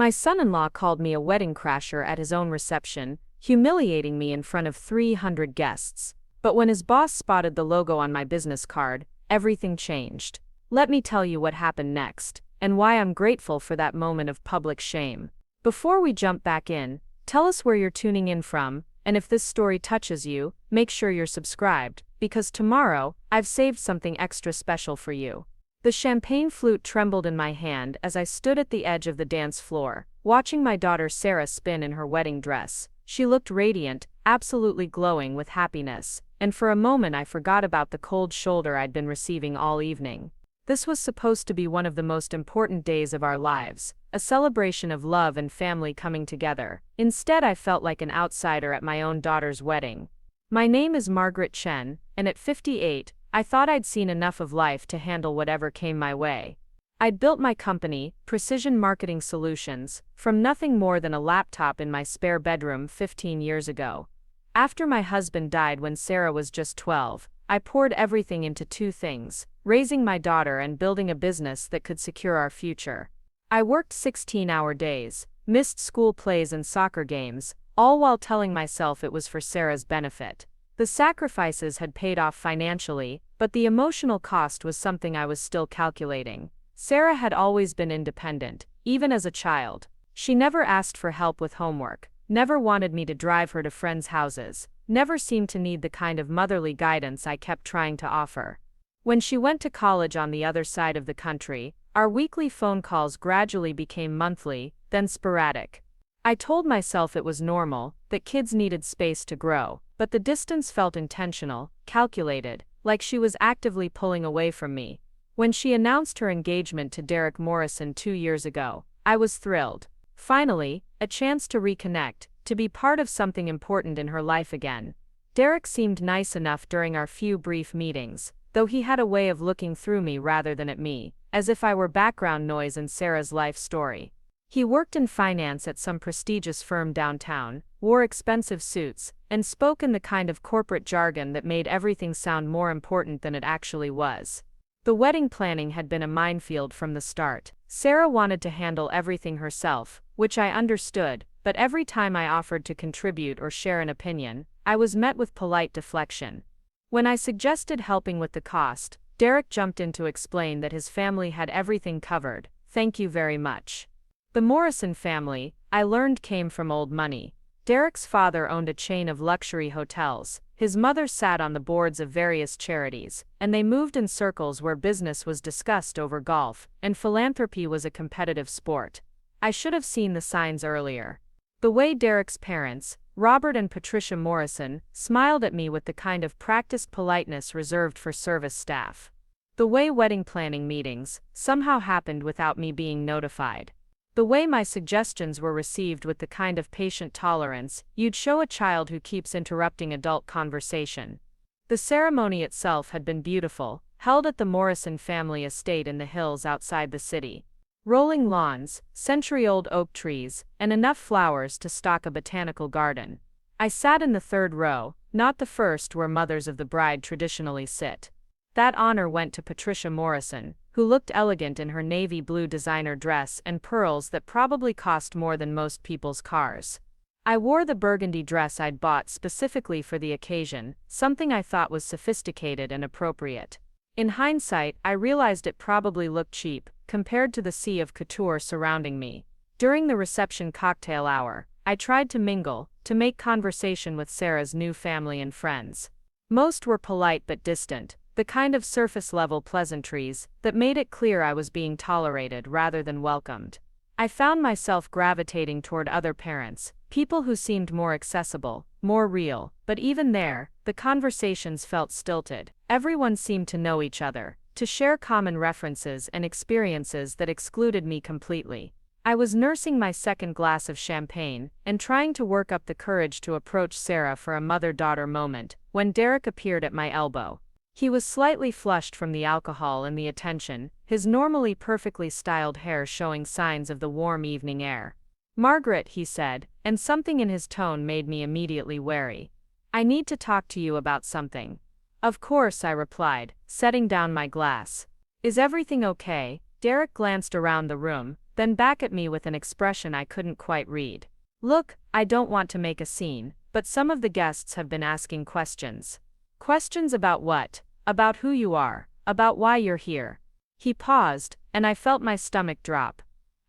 My son-in-law called me a wedding crasher at his own reception, humiliating me in front of 300 guests. But when his boss spotted the logo on my business card, everything changed. Let me tell you what happened next, and why I'm grateful for that moment of public shame. Before we jump back in, tell us where you're tuning in from, and if this story touches you, make sure you're subscribed, because tomorrow, I've saved something extra special for you. The champagne flute trembled in my hand as I stood at the edge of the dance floor, watching my daughter Sarah spin in her wedding dress. She looked radiant, absolutely glowing with happiness, and for a moment I forgot about the cold shoulder I'd been receiving all evening. This was supposed to be one of the most important days of our lives, a celebration of love and family coming together. Instead, I felt like an outsider at my own daughter's wedding. My name is Margaret Chen, and at 58, I thought I'd seen enough of life to handle whatever came my way. I'd built my company, Precision Marketing Solutions, from nothing more than a laptop in my spare bedroom 15 years ago. After my husband died when Sarah was just 12, I poured everything into two things: raising my daughter and building a business that could secure our future. I worked 16-hour days, missed school plays and soccer games, all while telling myself it was for Sarah's benefit. The sacrifices had paid off financially, but the emotional cost was something I was still calculating. Sarah had always been independent, even as a child. She never asked for help with homework, never wanted me to drive her to friends' houses, never seemed to need the kind of motherly guidance I kept trying to offer. When she went to college on the other side of the country, our weekly phone calls gradually became monthly, then sporadic. I told myself it was normal, that kids needed space to grow, but the distance felt intentional, calculated, like she was actively pulling away from me. When she announced her engagement to Derek Morrison 2 years ago, I was thrilled. Finally, a chance to reconnect, to be part of something important in her life again. Derek seemed nice enough during our few brief meetings, though he had a way of looking through me rather than at me, as if I were background noise in Sarah's life story. He worked in finance at some prestigious firm downtown, wore expensive suits, and spoke in the kind of corporate jargon that made everything sound more important than it actually was. The wedding planning had been a minefield from the start. Sarah wanted to handle everything herself, which I understood, but every time I offered to contribute or share an opinion, I was met with polite deflection. When I suggested helping with the cost, Derek jumped in to explain that his family had everything covered. Thank you very much. The Morrison family, I learned, came from old money. Derek's father owned a chain of luxury hotels, his mother sat on the boards of various charities, and they moved in circles where business was discussed over golf, and philanthropy was a competitive sport. I should have seen the signs earlier. The way Derek's parents, Robert and Patricia Morrison, smiled at me with the kind of practiced politeness reserved for service staff. The way wedding planning meetings somehow happened without me being notified. The way my suggestions were received with the kind of patient tolerance you'd show a child who keeps interrupting adult conversation. The ceremony itself had been beautiful, held at the Morrison family estate in the hills outside the city. Rolling lawns, century-old oak trees, and enough flowers to stock a botanical garden. I sat in the third row, not the first where mothers of the bride traditionally sit. That honor went to Patricia Morrison, who looked elegant in her navy blue designer dress and pearls that probably cost more than most people's cars. I wore the burgundy dress I'd bought specifically for the occasion, something I thought was sophisticated and appropriate. In hindsight, I realized it probably looked cheap, compared to the sea of couture surrounding me. During the reception cocktail hour, I tried to mingle, to make conversation with Sarah's new family and friends. Most were polite but distant, the kind of surface-level pleasantries that made it clear I was being tolerated rather than welcomed. I found myself gravitating toward other parents, people who seemed more accessible, more real, but even there, the conversations felt stilted. Everyone seemed to know each other, to share common references and experiences that excluded me completely. I was nursing my second glass of champagne and trying to work up the courage to approach Sarah for a mother-daughter moment, when Derek appeared at my elbow. He was slightly flushed from the alcohol and the attention, his normally perfectly styled hair showing signs of the warm evening air. "Margaret," he said, and something in his tone made me immediately wary. "I need to talk to you about something." "Of course," I replied, setting down my glass. "Is everything okay?" Derek glanced around the room, then back at me with an expression I couldn't quite read. Look, I don't want to make a scene, but some of the guests have been asking questions. Questions about what? About who you are, about why you're here. He paused, and I felt my stomach drop.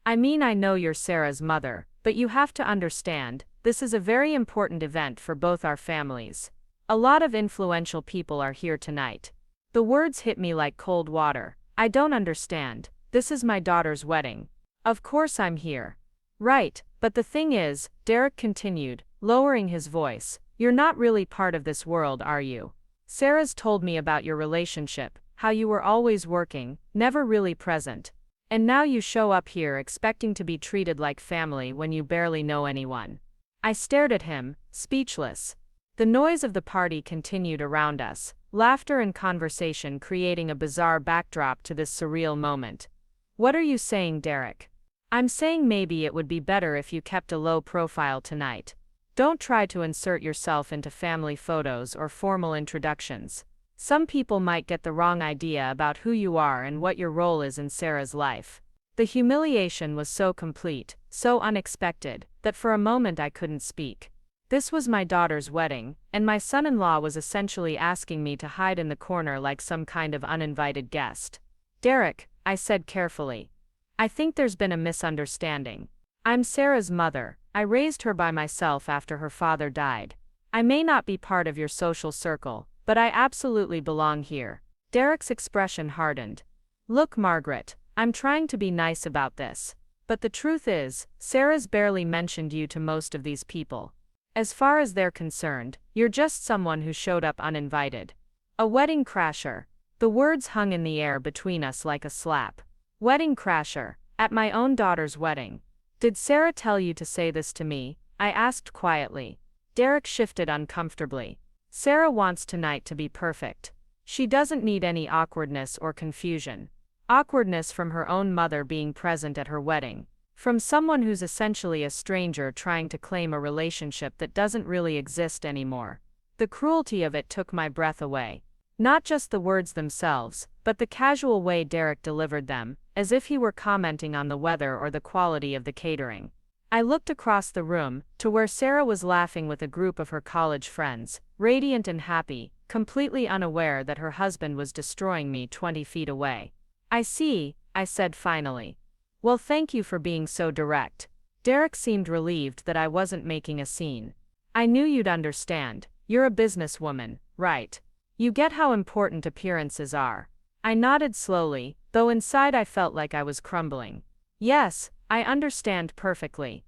I mean, I know you're Sarah's mother, but you have to understand, this is a very important event for both our families. A lot of influential people are here tonight. The words hit me like cold water. I don't understand. This is my daughter's wedding. Of course I'm here. Right, but the thing is, Derek continued, lowering his voice, you're not really part of this world, are you? Sarah's told me about your relationship, how you were always working, never really present. And now you show up here expecting to be treated like family when you barely know anyone. I stared at him, speechless. The noise of the party continued around us, laughter and conversation creating a bizarre backdrop to this surreal moment. What are you saying, Derek? I'm saying maybe it would be better if you kept a low profile tonight. Don't try to insert yourself into family photos or formal introductions. Some people might get the wrong idea about who you are and what your role is in Sarah's life. The humiliation was so complete, so unexpected, that for a moment I couldn't speak. This was my daughter's wedding, and my son-in-law was essentially asking me to hide in the corner like some kind of uninvited guest. Derek, I said carefully. I think there's been a misunderstanding. I'm Sarah's mother. I raised her by myself after her father died. I may not be part of your social circle, but I absolutely belong here. Derek's expression hardened. Look, Margaret, I'm trying to be nice about this. But the truth is, Sarah's barely mentioned you to most of these people. As far as they're concerned, you're just someone who showed up uninvited. A wedding crasher. The words hung in the air between us like a slap. Wedding crasher, at my own daughter's wedding. Did Sarah tell you to say this to me? I asked quietly. Derek shifted uncomfortably. Sarah wants tonight to be perfect. She doesn't need any awkwardness or confusion. Awkwardness from her own mother being present at her wedding. From someone who's essentially a stranger trying to claim a relationship that doesn't really exist anymore. The cruelty of it took my breath away. Not just the words themselves, but the casual way Derek delivered them, as if he were commenting on the weather or the quality of the catering. I looked across the room, to where Sarah was laughing with a group of her college friends, radiant and happy, completely unaware that her husband was destroying me 20 feet away. I see, I said finally. Well, thank you for being so direct. Derek seemed relieved that I wasn't making a scene. I knew you'd understand. You're a businesswoman, right? You get how important appearances are. I nodded slowly, though inside I felt like I was crumbling. Yes, I understand perfectly.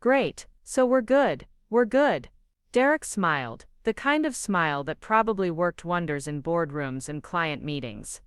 Great, so we're good. Derek smiled, the kind of smile that probably worked wonders in boardrooms and client meetings.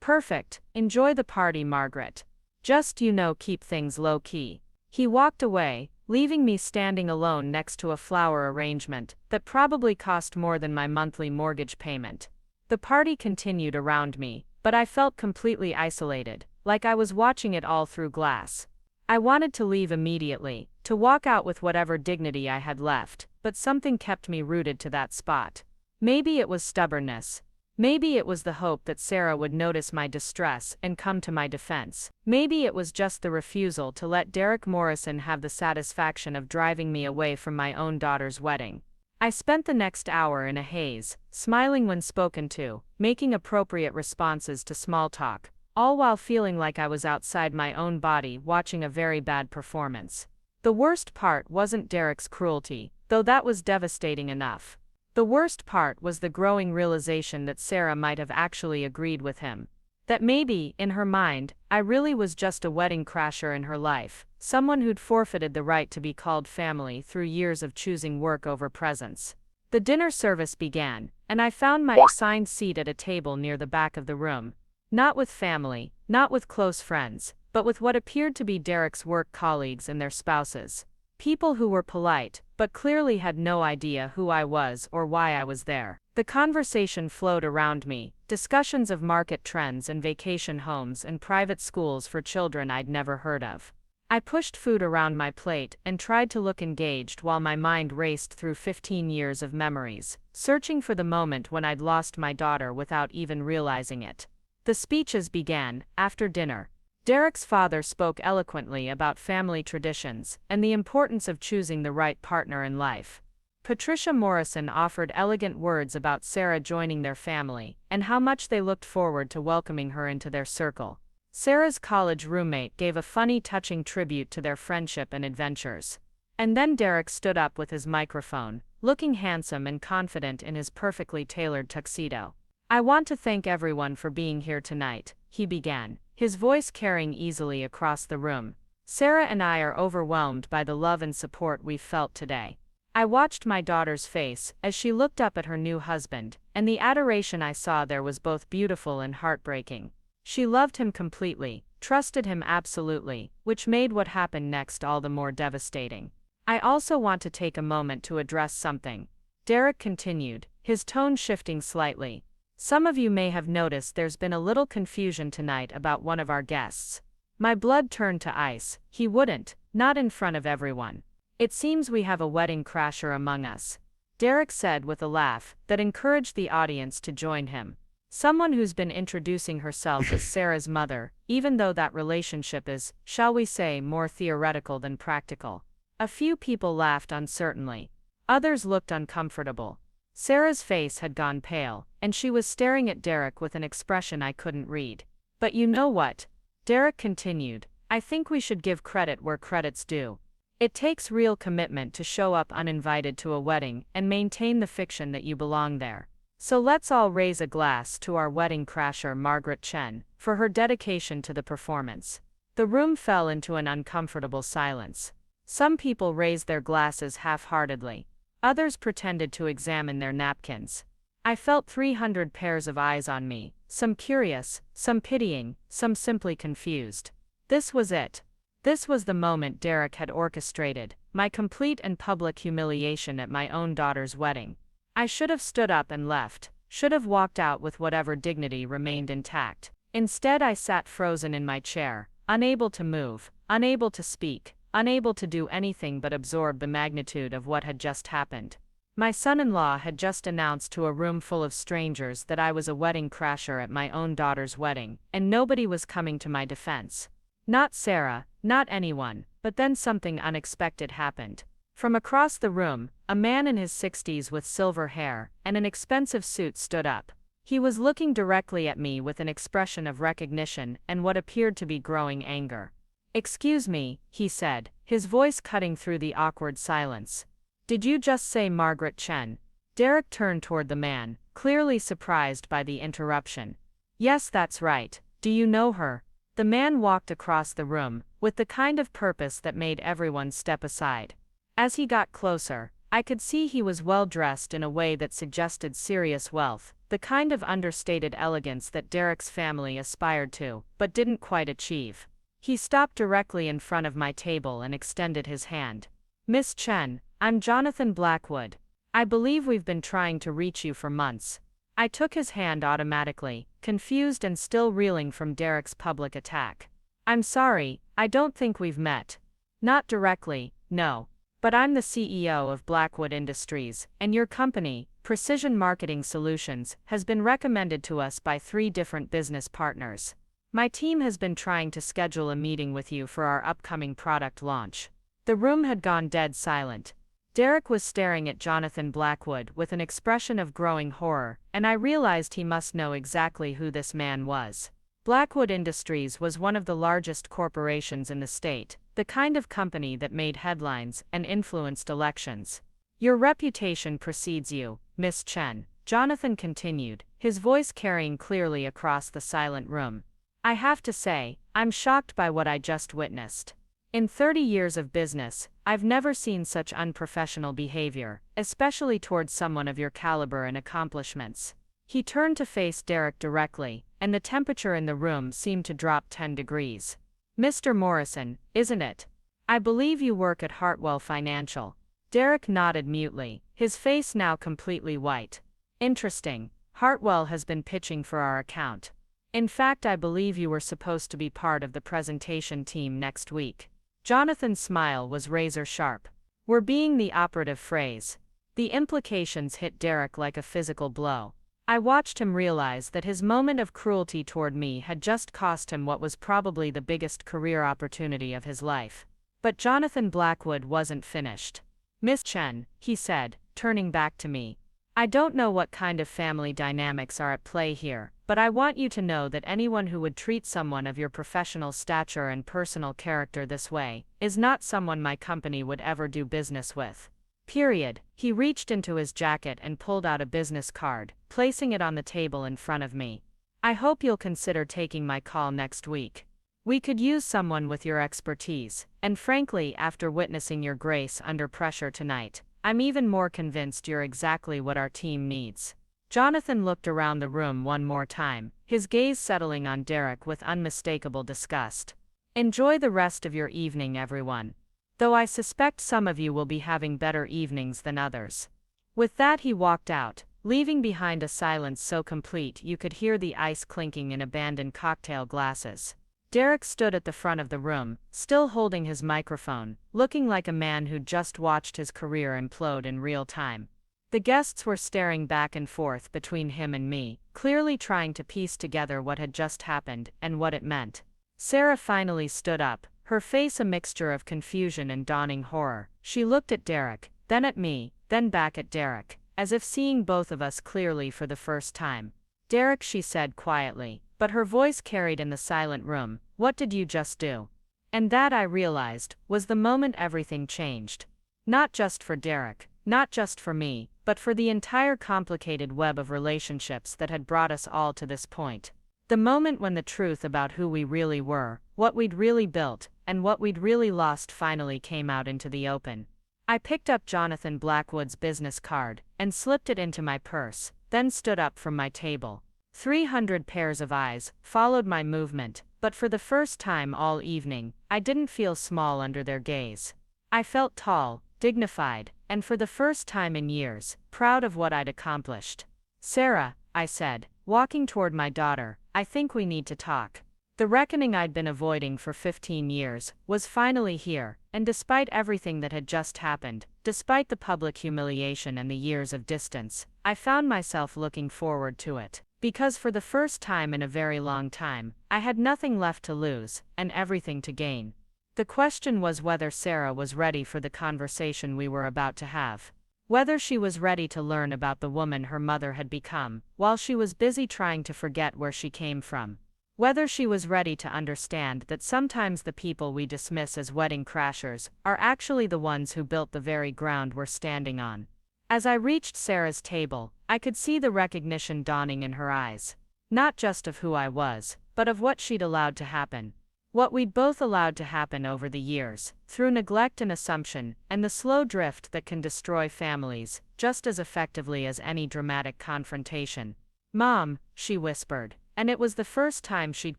Perfect, enjoy the party, Margaret. Just, keep things low-key. He walked away, leaving me standing alone next to a flower arrangement that probably cost more than my monthly mortgage payment. The party continued around me, but I felt completely isolated, like I was watching it all through glass. I wanted to leave immediately, to walk out with whatever dignity I had left, but something kept me rooted to that spot. Maybe it was stubbornness. Maybe it was the hope that Sarah would notice my distress and come to my defense. Maybe it was just the refusal to let Derek Morrison have the satisfaction of driving me away from my own daughter's wedding. I spent the next hour in a haze, smiling when spoken to, making appropriate responses to small talk, all while feeling like I was outside my own body watching a very bad performance. The worst part wasn't Derek's cruelty, though that was devastating enough. The worst part was the growing realization that Sarah might have actually agreed with him. That maybe, in her mind, I really was just a wedding crasher in her life, someone who'd forfeited the right to be called family through years of choosing work over presence. The dinner service began, and I found my assigned seat at a table near the back of the room. Not with family, not with close friends, but with what appeared to be Derek's work colleagues and their spouses. People who were polite, but clearly had no idea who I was or why I was there. The conversation flowed around me, discussions of market trends and vacation homes and private schools for children I'd never heard of. I pushed food around my plate and tried to look engaged while my mind raced through 15 years of memories, searching for the moment when I'd lost my daughter without even realizing it. The speeches began, after dinner. Derek's father spoke eloquently about family traditions and the importance of choosing the right partner in life. Patricia Morrison offered elegant words about Sarah joining their family and how much they looked forward to welcoming her into their circle. Sarah's college roommate gave a funny, touching tribute to their friendship and adventures. And then Derek stood up with his microphone, looking handsome and confident in his perfectly tailored tuxedo. "I want to thank everyone for being here tonight," he began, his voice carrying easily across the room. "Sarah and I are overwhelmed by the love and support we've felt today. I watched my daughter's face as she looked up at her new husband, and the adoration I saw there was both beautiful and heartbreaking. She loved him completely, trusted him absolutely, which made what happened next all the more devastating. I also want to take a moment to address something," Derek continued, his tone shifting slightly. "Some of you may have noticed there's been a little confusion tonight about one of our guests." My blood turned to ice. He wouldn't, not in front of everyone. "It seems we have a wedding crasher among us," Derek said with a laugh that encouraged the audience to join him. "Someone who's been introducing herself as Sarah's mother, even though that relationship is, shall we say, more theoretical than practical." A few people laughed uncertainly. Others looked uncomfortable. Sarah's face had gone pale, and she was staring at Derek with an expression I couldn't read. "But you know what?" Derek continued. "I think we should give credit where credit's due. It takes real commitment to show up uninvited to a wedding and maintain the fiction that you belong there. So let's all raise a glass to our wedding crasher Margaret Chen, for her dedication to the performance." The room fell into an uncomfortable silence. Some people raised their glasses half-heartedly. Others pretended to examine their napkins. I felt 300 pairs of eyes on me, some curious, some pitying, some simply confused. This was it. This was the moment Derek had orchestrated, my complete and public humiliation at my own daughter's wedding. I should have stood up and left, should have walked out with whatever dignity remained intact. Instead, I sat frozen in my chair, unable to move, unable to speak, unable to do anything but absorb the magnitude of what had just happened. My son-in-law had just announced to a room full of strangers that I was a wedding crasher at my own daughter's wedding, and nobody was coming to my defense. Not Sarah, not anyone, but then something unexpected happened. From across the room, a man in his 60s with silver hair and an expensive suit stood up. He was looking directly at me with an expression of recognition and what appeared to be growing anger. "Excuse me," he said, his voice cutting through the awkward silence. "Did you just say Margaret Chen?" Derek turned toward the man, clearly surprised by the interruption. "Yes, that's right. Do you know her?" The man walked across the room, with the kind of purpose that made everyone step aside. As he got closer, I could see he was well dressed in a way that suggested serious wealth, the kind of understated elegance that Derek's family aspired to, but didn't quite achieve. He stopped directly in front of my table and extended his hand. "Miss Chen, I'm Jonathan Blackwood. I believe we've been trying to reach you for months." I took his hand automatically, confused and still reeling from Derek's public attack. "I'm sorry, I don't think we've met." "Not directly, no. But I'm the CEO of Blackwood Industries, and your company, Precision Marketing Solutions, has been recommended to us by 3 different business partners. My team has been trying to schedule a meeting with you for our upcoming product launch." The room had gone dead silent. Derek was staring at Jonathan Blackwood with an expression of growing horror, and I realized he must know exactly who this man was. Blackwood Industries was one of the largest corporations in the state, the kind of company that made headlines and influenced elections. "Your reputation precedes you, Miss Chen," Jonathan continued, his voice carrying clearly across the silent room. "I have to say, I'm shocked by what I just witnessed. In 30 years of business, I've never seen such unprofessional behavior, especially towards someone of your caliber and accomplishments." He turned to face Derek directly, and the temperature in the room seemed to drop 10 degrees. "Mr. Morrison, isn't it? I believe you work at Hartwell Financial." Derek nodded mutely, his face now completely white. "Interesting. Hartwell has been pitching for our account. In fact, I believe you were supposed to be part of the presentation team next week." Jonathan's smile was razor sharp. "We're being the operative phrase." The implications hit Derek like a physical blow. I watched him realize that his moment of cruelty toward me had just cost him what was probably the biggest career opportunity of his life. But Jonathan Blackwood wasn't finished. "Miss Chen," he said, turning back to me, "I don't know what kind of family dynamics are at play here, but I want you to know that anyone who would treat someone of your professional stature and personal character this way is not someone my company would ever do business with. Period." He reached into his jacket and pulled out a business card, placing it on the table in front of me. "I hope you'll consider taking my call next week. We could use someone with your expertise, and frankly, after witnessing your grace under pressure tonight, I'm even more convinced you're exactly what our team needs." Jonathan looked around the room one more time, his gaze settling on Derek with unmistakable disgust. "Enjoy the rest of your evening, everyone. Though I suspect some of you will be having better evenings than others." With that he walked out, leaving behind a silence so complete you could hear the ice clinking in abandoned cocktail glasses. Derek stood at the front of the room, still holding his microphone, looking like a man who'd just watched his career implode in real time. The guests were staring back and forth between him and me, clearly trying to piece together what had just happened and what it meant. Sarah finally stood up, her face a mixture of confusion and dawning horror. She looked at Derek, then at me, then back at Derek, as if seeing both of us clearly for the first time. "Derek," she said quietly, but her voice carried in the silent room, "what did you just do?" And that, I realized, was the moment everything changed. Not just for Derek, not just for me, but for the entire complicated web of relationships that had brought us all to this point. The moment when the truth about who we really were, what we'd really built, and what we'd really lost finally came out into the open. I picked up Jonathan Blackwood's business card and slipped it into my purse, then stood up from my table. 300 pairs of eyes followed my movement, but for the first time all evening, I didn't feel small under their gaze. I felt tall, dignified, and for the first time in years, proud of what I'd accomplished. "Sarah," I said, walking toward my daughter, "I think we need to talk." The reckoning I'd been avoiding for 15 years was finally here, and despite everything that had just happened, despite the public humiliation and the years of distance, I found myself looking forward to it. Because for the first time in a very long time, I had nothing left to lose, and everything to gain. The question was whether Sarah was ready for the conversation we were about to have. Whether she was ready to learn about the woman her mother had become, while she was busy trying to forget where she came from. Whether she was ready to understand that sometimes the people we dismiss as wedding crashers are actually the ones who built the very ground we're standing on. As I reached Sarah's table, I could see the recognition dawning in her eyes. Not just of who I was, but of what she'd allowed to happen. What we'd both allowed to happen over the years, through neglect and assumption, and the slow drift that can destroy families, just as effectively as any dramatic confrontation. "Mom," she whispered, and it was the first time she'd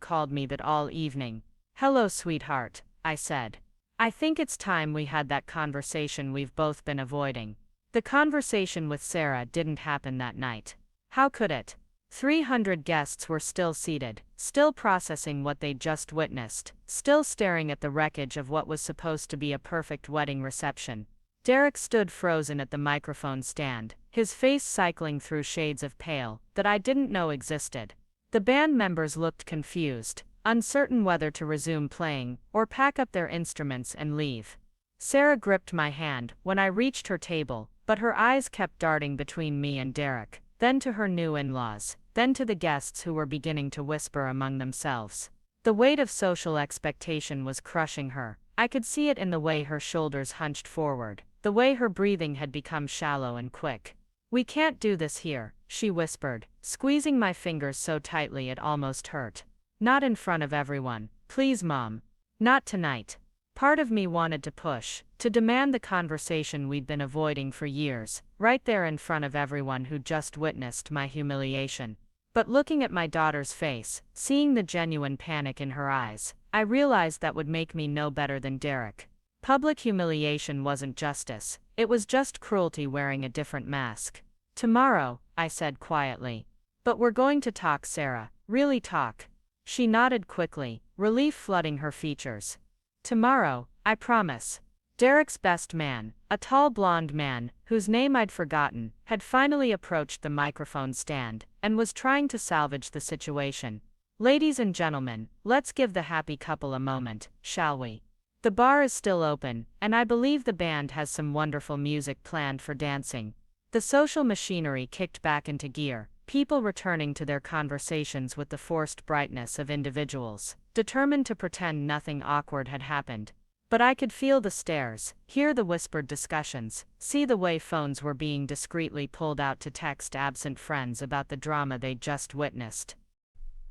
called me that all evening. "Hello, sweetheart," I said. "I think it's time we had that conversation we've both been avoiding." The conversation with Sarah didn't happen that night. How could it? 300 guests were still seated, still processing what they'd just witnessed, still staring at the wreckage of what was supposed to be a perfect wedding reception. Derek stood frozen at the microphone stand, his face cycling through shades of pale that I didn't know existed. The band members looked confused, uncertain whether to resume playing or pack up their instruments and leave. Sarah gripped my hand when I reached her table, but her eyes kept darting between me and Derek, then to her new in-laws, then to the guests who were beginning to whisper among themselves. The weight of social expectation was crushing her. I could see it in the way her shoulders hunched forward, the way her breathing had become shallow and quick. "We can't do this here," she whispered, squeezing my fingers so tightly it almost hurt. "Not in front of everyone. Please, Mom. Not tonight." Part of me wanted to push, to demand the conversation we'd been avoiding for years, right there in front of everyone who'd just witnessed my humiliation. But looking at my daughter's face, seeing the genuine panic in her eyes, I realized that would make me no better than Derek. Public humiliation wasn't justice, it was just cruelty wearing a different mask. "Tomorrow," I said quietly. "But we're going to talk, Sarah, really talk." She nodded quickly, relief flooding her features. "Tomorrow, I promise." Derek's best man, a tall blonde man, whose name I'd forgotten, had finally approached the microphone stand and was trying to salvage the situation. "Ladies and gentlemen, let's give the happy couple a moment, shall we? The bar is still open, and I believe the band has some wonderful music planned for dancing." The social machinery kicked back into gear, people returning to their conversations with the forced brightness of individuals, determined to pretend nothing awkward had happened. But I could feel the stares, hear the whispered discussions, see the way phones were being discreetly pulled out to text absent friends about the drama they'd just witnessed.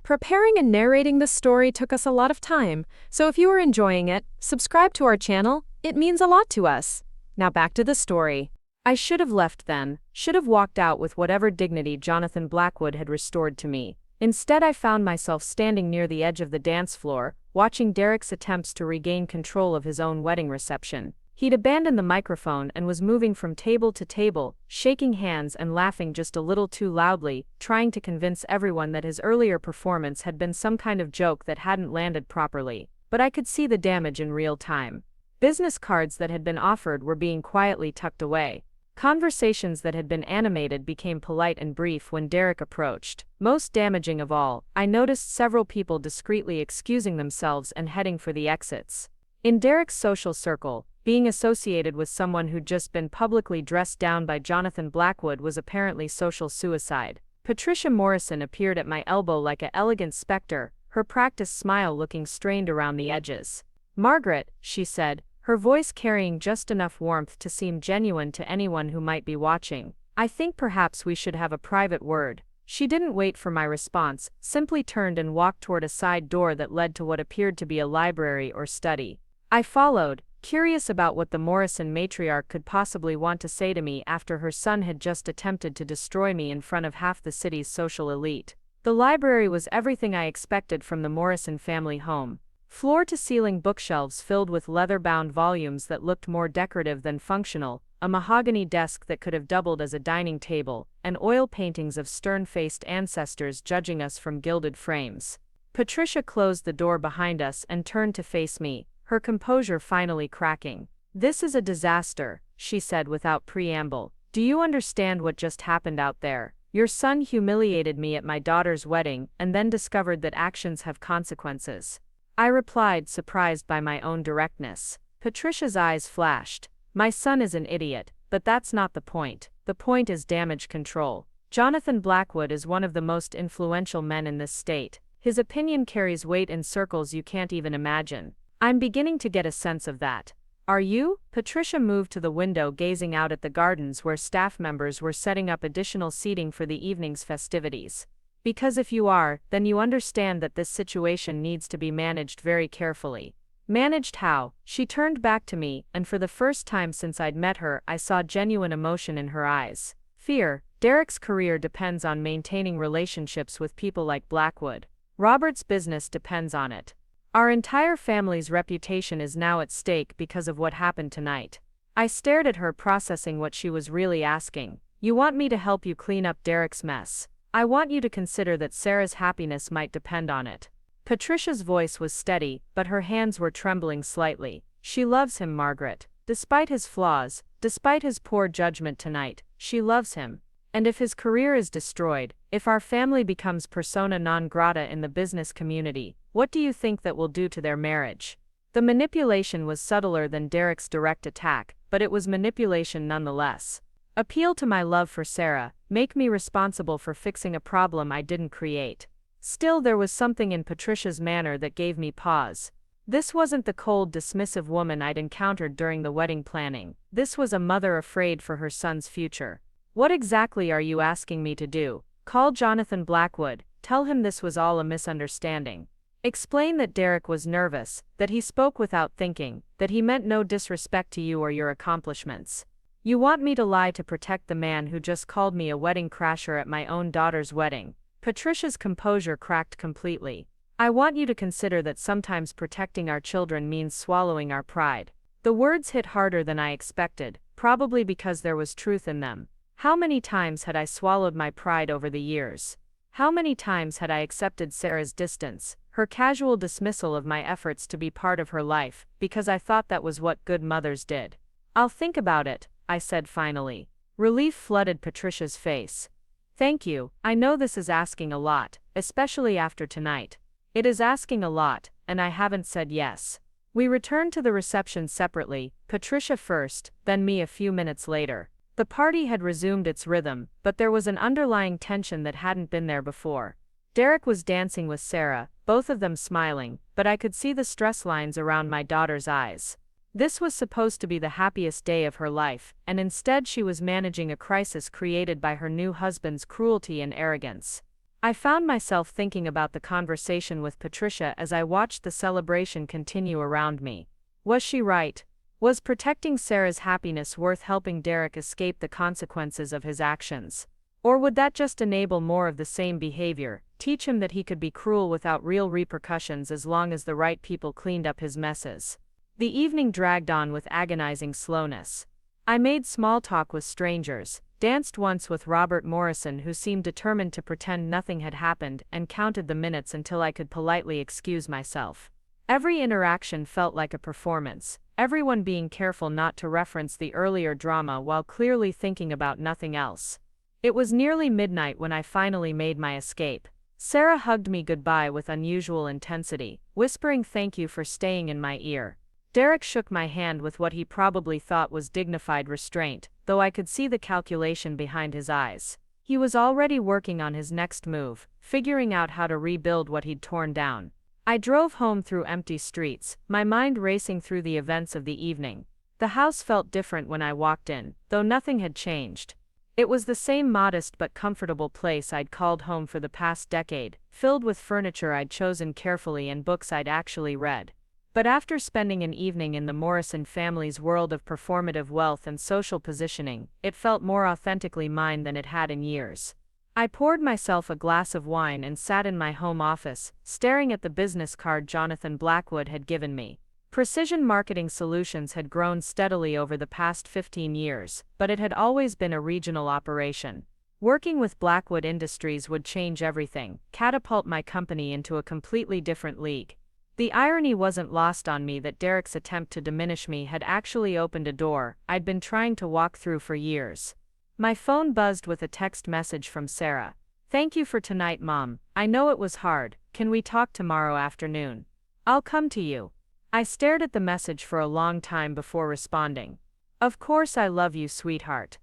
Preparing and narrating this story took us a lot of time, so if you are enjoying it, subscribe to our channel, it means a lot to us. Now back to the story. I should have left then, should have walked out with whatever dignity Jonathan Blackwood had restored to me. Instead, I found myself standing near the edge of the dance floor, watching Derek's attempts to regain control of his own wedding reception. He'd abandoned the microphone and was moving from table to table, shaking hands and laughing just a little too loudly, trying to convince everyone that his earlier performance had been some kind of joke that hadn't landed properly. But I could see the damage in real time. Business cards that had been offered were being quietly tucked away. Conversations that had been animated became polite and brief when Derek approached. Most damaging of all, I noticed several people discreetly excusing themselves and heading for the exits. In Derek's social circle, being associated with someone who'd just been publicly dressed down by Jonathan Blackwood was apparently social suicide. Patricia Morrison appeared at my elbow like an elegant specter, her practiced smile looking strained around the edges. "Margaret," she said, her voice carrying just enough warmth to seem genuine to anyone who might be watching. "I think perhaps we should have a private word." She didn't wait for my response, simply turned and walked toward a side door that led to what appeared to be a library or study. I followed, curious about what the Morrison matriarch could possibly want to say to me after her son had just attempted to destroy me in front of half the city's social elite. The library was everything I expected from the Morrison family home. Floor-to-ceiling bookshelves filled with leather-bound volumes that looked more decorative than functional, a mahogany desk that could have doubled as a dining table, and oil paintings of stern-faced ancestors judging us from gilded frames. Patricia closed the door behind us and turned to face me, her composure finally cracking. "This is a disaster," she said without preamble. "Do you understand what just happened out there? Your son humiliated me at my daughter's wedding and then discovered that actions have consequences." I replied, surprised by my own directness. Patricia's eyes flashed. "My son is an idiot, but that's not the point. The point is damage control. Jonathan Blackwood is one of the most influential men in this state. His opinion carries weight in circles you can't even imagine. I'm beginning to get a sense of that. Are you?" Patricia moved to the window, gazing out at the gardens where staff members were setting up additional seating for the evening's festivities. "Because if you are, then you understand that this situation needs to be managed very carefully." "Managed how?" She turned back to me, and for the first time since I'd met her, I saw genuine emotion in her eyes. "Fear. Derek's career depends on maintaining relationships with people like Blackwood. Robert's business depends on it. Our entire family's reputation is now at stake because of what happened tonight." I stared at her, processing what she was really asking. "You want me to help you clean up Derek's mess? I want you to consider that Sarah's happiness might depend on it." Patricia's voice was steady, but her hands were trembling slightly. "She loves him, Margaret. Despite his flaws, despite his poor judgment tonight, she loves him. And if his career is destroyed, if our family becomes persona non grata in the business community, what do you think that will do to their marriage?" The manipulation was subtler than Derek's direct attack, but it was manipulation nonetheless. "Appeal to my love for Sarah, make me responsible for fixing a problem I didn't create." Still, there was something in Patricia's manner that gave me pause. This wasn't the cold, dismissive woman I'd encountered during the wedding planning. This was a mother afraid for her son's future. "What exactly are you asking me to do? Call Jonathan Blackwood, tell him this was all a misunderstanding. Explain that Derek was nervous, that he spoke without thinking, that he meant no disrespect to you or your accomplishments. You want me to lie to protect the man who just called me a wedding crasher at my own daughter's wedding." Patricia's composure cracked completely. "I want you to consider that sometimes protecting our children means swallowing our pride." The words hit harder than I expected, probably because there was truth in them. How many times had I swallowed my pride over the years? How many times had I accepted Sarah's distance, her casual dismissal of my efforts to be part of her life, because I thought that was what good mothers did. "I'll think about it," I said finally. Relief flooded Patricia's face. "Thank you, I know this is asking a lot, especially after tonight." "It is asking a lot, and I haven't said yes." We returned to the reception separately, Patricia first, then me a few minutes later. The party had resumed its rhythm, but there was an underlying tension that hadn't been there before. Derek was dancing with Sarah, both of them smiling, but I could see the stress lines around my daughter's eyes. This was supposed to be the happiest day of her life, and instead she was managing a crisis created by her new husband's cruelty and arrogance. I found myself thinking about the conversation with Patricia as I watched the celebration continue around me. Was she right? Was protecting Sarah's happiness worth helping Derek escape the consequences of his actions? Or would that just enable more of the same behavior, teach him that he could be cruel without real repercussions as long as the right people cleaned up his messes? The evening dragged on with agonizing slowness. I made small talk with strangers, danced once with Robert Morrison, who seemed determined to pretend nothing had happened, and counted the minutes until I could politely excuse myself. Every interaction felt like a performance, everyone being careful not to reference the earlier drama while clearly thinking about nothing else. It was nearly midnight when I finally made my escape. Sarah hugged me goodbye with unusual intensity, whispering thank you for staying in my ear. Derek shook my hand with what he probably thought was dignified restraint, though I could see the calculation behind his eyes. He was already working on his next move, figuring out how to rebuild what he'd torn down. I drove home through empty streets, my mind racing through the events of the evening. The house felt different when I walked in, though nothing had changed. It was the same modest but comfortable place I'd called home for the past decade, filled with furniture I'd chosen carefully and books I'd actually read. But after spending an evening in the Morrison family's world of performative wealth and social positioning, it felt more authentically mine than it had in years. I poured myself a glass of wine and sat in my home office, staring at the business card Jonathan Blackwood had given me. Precision Marketing Solutions had grown steadily over the past 15 years, but it had always been a regional operation. Working with Blackwood Industries would change everything, catapult my company into a completely different league. The irony wasn't lost on me that Derek's attempt to diminish me had actually opened a door I'd been trying to walk through for years. My phone buzzed with a text message from Sarah. "Thank you for tonight, Mom. I know it was hard. Can we talk tomorrow afternoon? I'll come to you." I stared at the message for a long time before responding. "Of course I love you, sweetheart."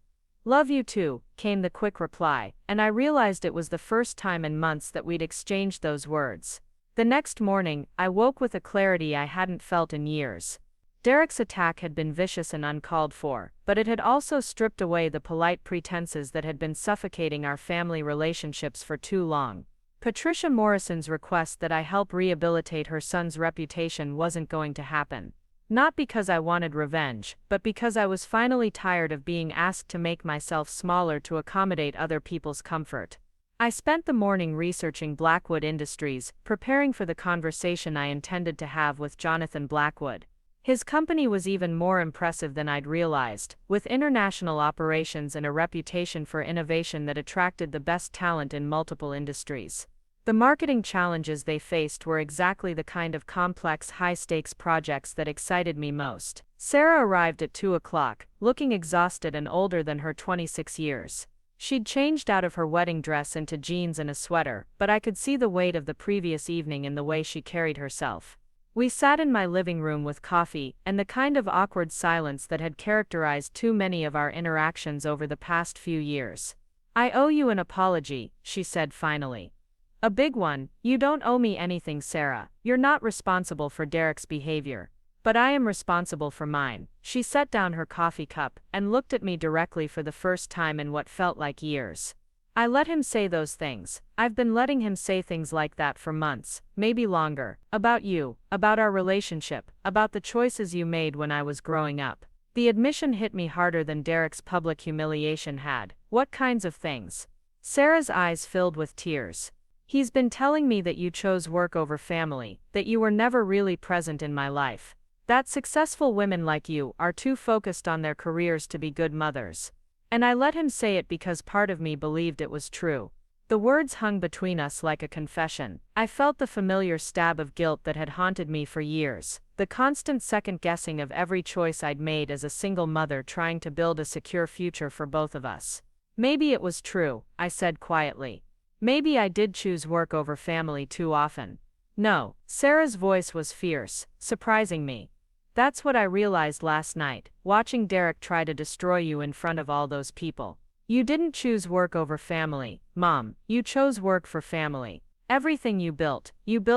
"Love you too," came the quick reply, and I realized it was the first time in months that we'd exchanged those words. The next morning, I woke with a clarity I hadn't felt in years. Derek's attack had been vicious and uncalled for, but it had also stripped away the polite pretenses that had been suffocating our family relationships for too long. Patricia Morrison's request that I help rehabilitate her son's reputation wasn't going to happen. Not because I wanted revenge, but because I was finally tired of being asked to make myself smaller to accommodate other people's comfort. I spent the morning researching Blackwood Industries, preparing for the conversation I intended to have with Jonathan Blackwood. His company was even more impressive than I'd realized, with international operations and a reputation for innovation that attracted the best talent in multiple industries. The marketing challenges they faced were exactly the kind of complex, high-stakes projects that excited me most. Sarah arrived at 2 o'clock, looking exhausted and older than her 26 years. She'd changed out of her wedding dress into jeans and a sweater, but I could see the weight of the previous evening in the way she carried herself. We sat in my living room with coffee, and the kind of awkward silence that had characterized too many of our interactions over the past few years. "I owe you an apology," she said finally. "A big one." "You don't owe me anything, Sarah. You're not responsible for Derek's behavior. But I am responsible for mine." She set down her coffee cup and looked at me directly for the first time in what felt like years. "I let him say those things. I've been letting him say things like that for months, maybe longer. About you, about our relationship, about the choices you made when I was growing up." The admission hit me harder than Derek's public humiliation had. "What kinds of things?" Sarah's eyes filled with tears. "He's been telling me that you chose work over family, that you were never really present in my life. That successful women like you are too focused on their careers to be good mothers. And I let him say it because part of me believed it was true." The words hung between us like a confession. I felt the familiar stab of guilt that had haunted me for years, the constant second-guessing of every choice I'd made as a single mother trying to build a secure future for both of us. Maybe it was true, I said quietly. Maybe I did choose work over family too often. No, Sarah's voice was fierce, surprising me. That's what I realized last night, watching Derek try to destroy you in front of all those people. You didn't choose work over family, Mom. You chose work for family. Everything you built